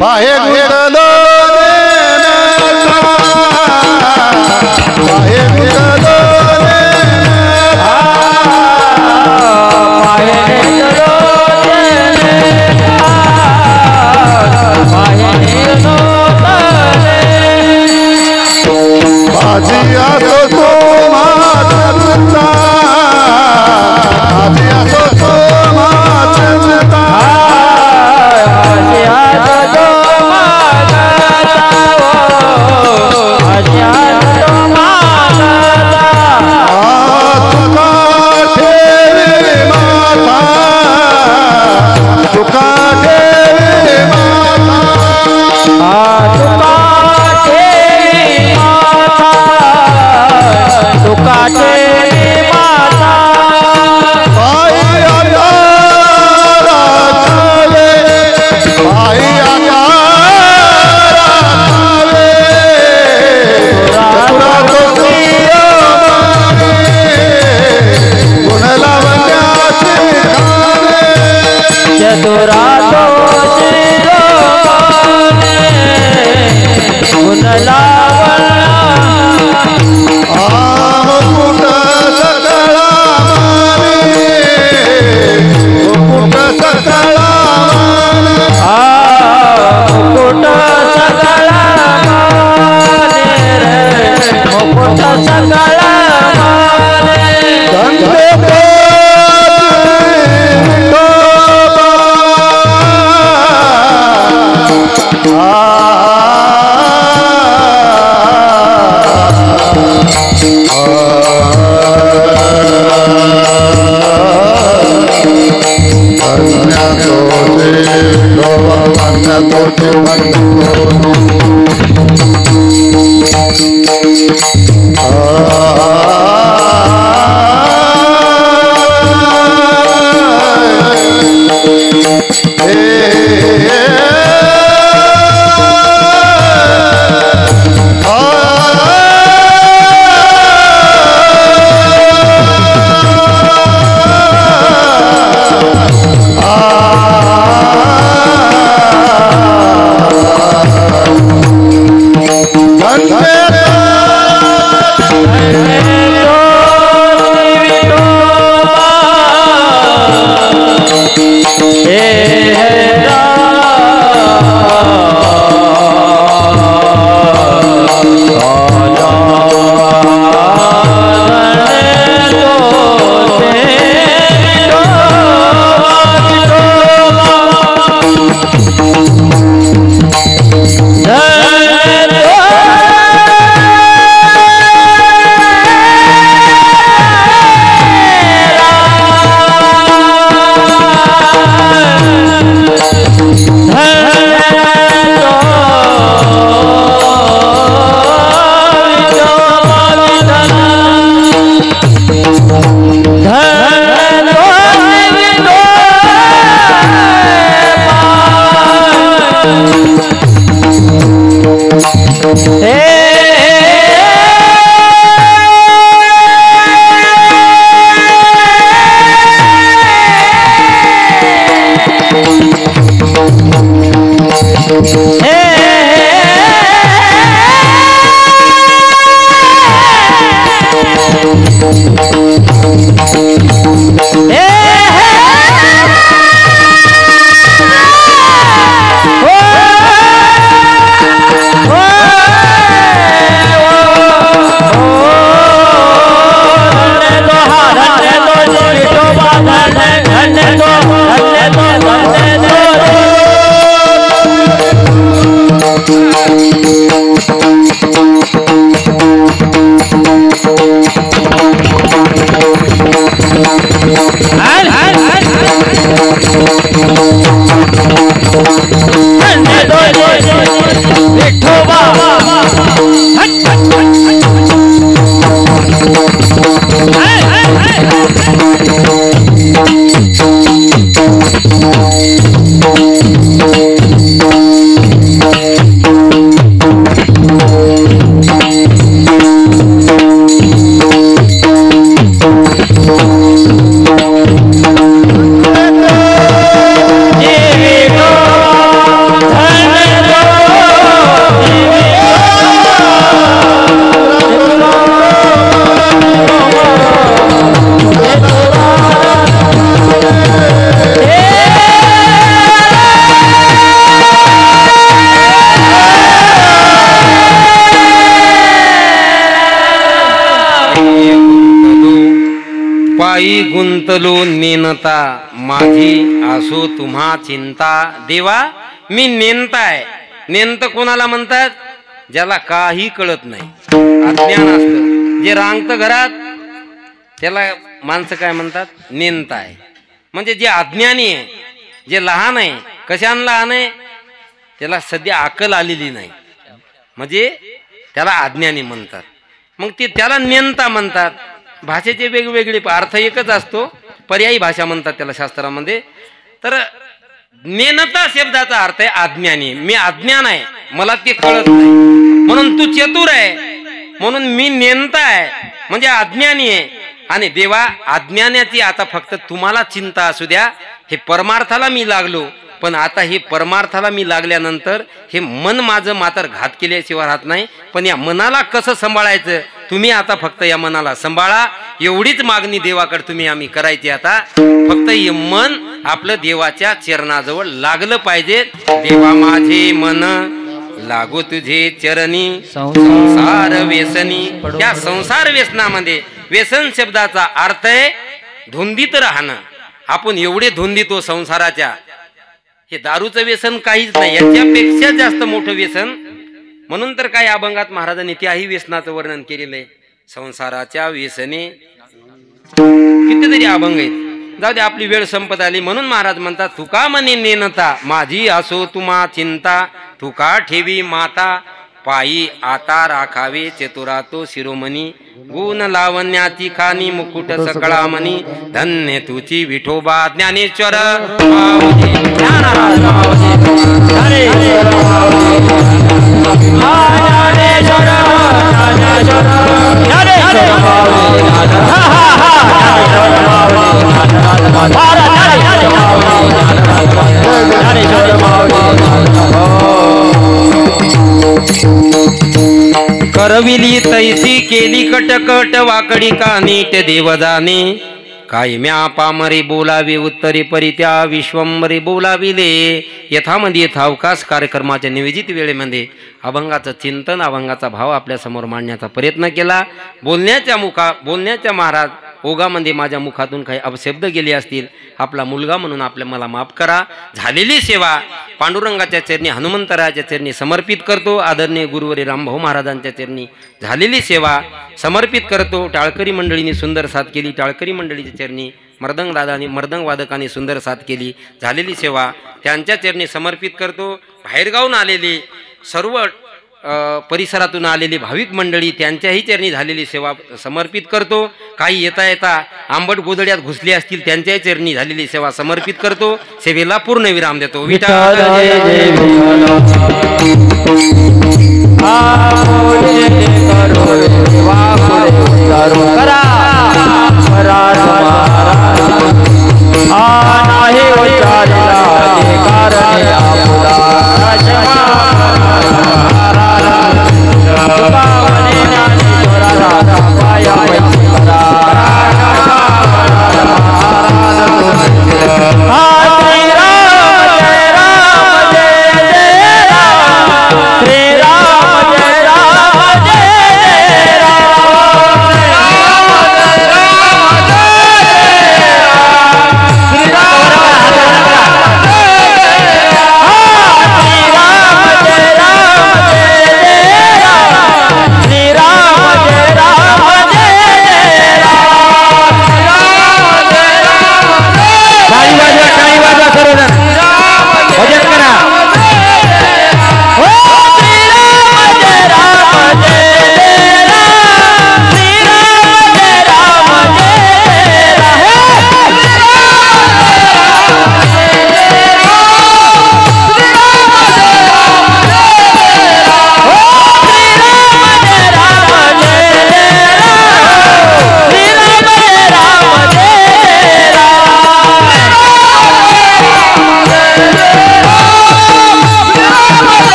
पायी गुंतलो नेनता माझी असो तुम्हा चिंता देवा मी नेनताय. नेंत कोणाला म्हणतात? ज्याला काही कळत नाही, अज्ञान असतं, जे रांगत घरात त्याला माणसं काय म्हणतात? नेनताय. म्हणजे जे अज्ञानी आहे, जे लहान आहे. कशाने लहान आहे? त्याला सध्या अक्कल आलेली नाही, म्हणजे त्याला अज्ञानी म्हणतात. मग ते त्याला नेनता म्हणतात. भाषेचे वेगवेगळे अर्थ एकच असतो, पर्यायी भाषा म्हणतात त्याला शास्त्रामध्ये. तर नेनता शब्दाचा अर्थ आहे अज्ञानी. मी अज्ञान आहे, मला ते कळत नाही, म्हणून तू चतुर आहे, म्हणून मी नेनता आहे, म्हणजे अज्ञानी आहे. आणि देवा अज्ञानाची आता फक्त तुम्हाला चिंता असू द्या. हे परमार्थाला मी लागलो, पण आता हे परमार्थाला मी लागल्यानंतर हे मन माझं मात्र घात केल्याशिवाय राहत नाही. पण या मनाला कसं सांभाळायचं? तुम्ही आता फक्त या मनाला सांभाळा, एवढीच मागणी देवाकडे तुम्ही आम्ही करायची. आता फक्त हे मन आपलं देवाच्या चरणाजवळ लागलं पाहिजे. देवा माझे मन लागो तुझे चरणी संसार व्यसनी. त्या संसार व्यसनामध्ये व्यसन शब्दाचा अर्थ आहे धुंदीत राहणं. आपण एवढे धुंदीतो संसाराच्या, हे दारूचं व्यसन काहीच नाही, याच्यापेक्षा जास्त मोठं व्यसन. म्हणून तर काय अभंगात महाराजांनी त्याही व्यसनाचं वर्णन केलेलं आहे. संसाराच्या व्यसने कितीतरी अभंग आहेत. जाऊ दे, आपली वेळ संपत आली. म्हणून महाराज म्हणतात तुका मनी नेनता माझी असो तुम्हा चिंता, तुका ठेवी माता पायी आता राखावे चतुरा तो शिरोमणी. गुण लावण्याची खानी मुकुट सकळा मनी, धन्य तुची विठोबा ज्ञानेश्वर माऊली. ज्ञानराज माऊली. करविली तैसी केली कटकट वाकडी का नीट देव जाणे. काय म्या पामरे बोलावे उत्तरे परी त्या विश्वंबरे बोलाविले. यथामध्ये यथावकाश कार्यक्रमाच्या नियोजित वेळेमध्ये अभंगाचं चिंतन, अभंगाचा भाव आपल्या समोर मांडण्याचा प्रयत्न केला. बोलण्याच्या महाराज ओघामध्ये माझ्या मुखातून काही अपशब्द गेले असतील, आपला मुलगा म्हणून मला माफ करा. झालेली सेवा पांडुरंगाच्या चरणी, हनुमंतरायाच्या चरणी समर्पित करतो. आदरणीय गुरुवरी रामभाऊ महाराजांच्या चरणी झालेली सेवा समर्पित करतो. टाळकरी मंडळीने सुंदर साथ केली, टाळकरी मंडळीच्या चरणी मर्दंग दादानी, मर्दंग वादकाने सुंदर साथ केली. झालेली सेवा त्यांच्या चरणी समर्पित करतो. बाहेरगावून आलेली सर्व परिसरातून आलेली भाविक मंडळी त्यांच्याही चरणी झालेली सेवा समर्पित करतो. काही येता येता आंबट गोदड्यात घुसले असतील त्यांच्याही चरणी झालेली सेवा समर्पित करतो. सेवेला पूर्ण विराम देतो. विठ्ठल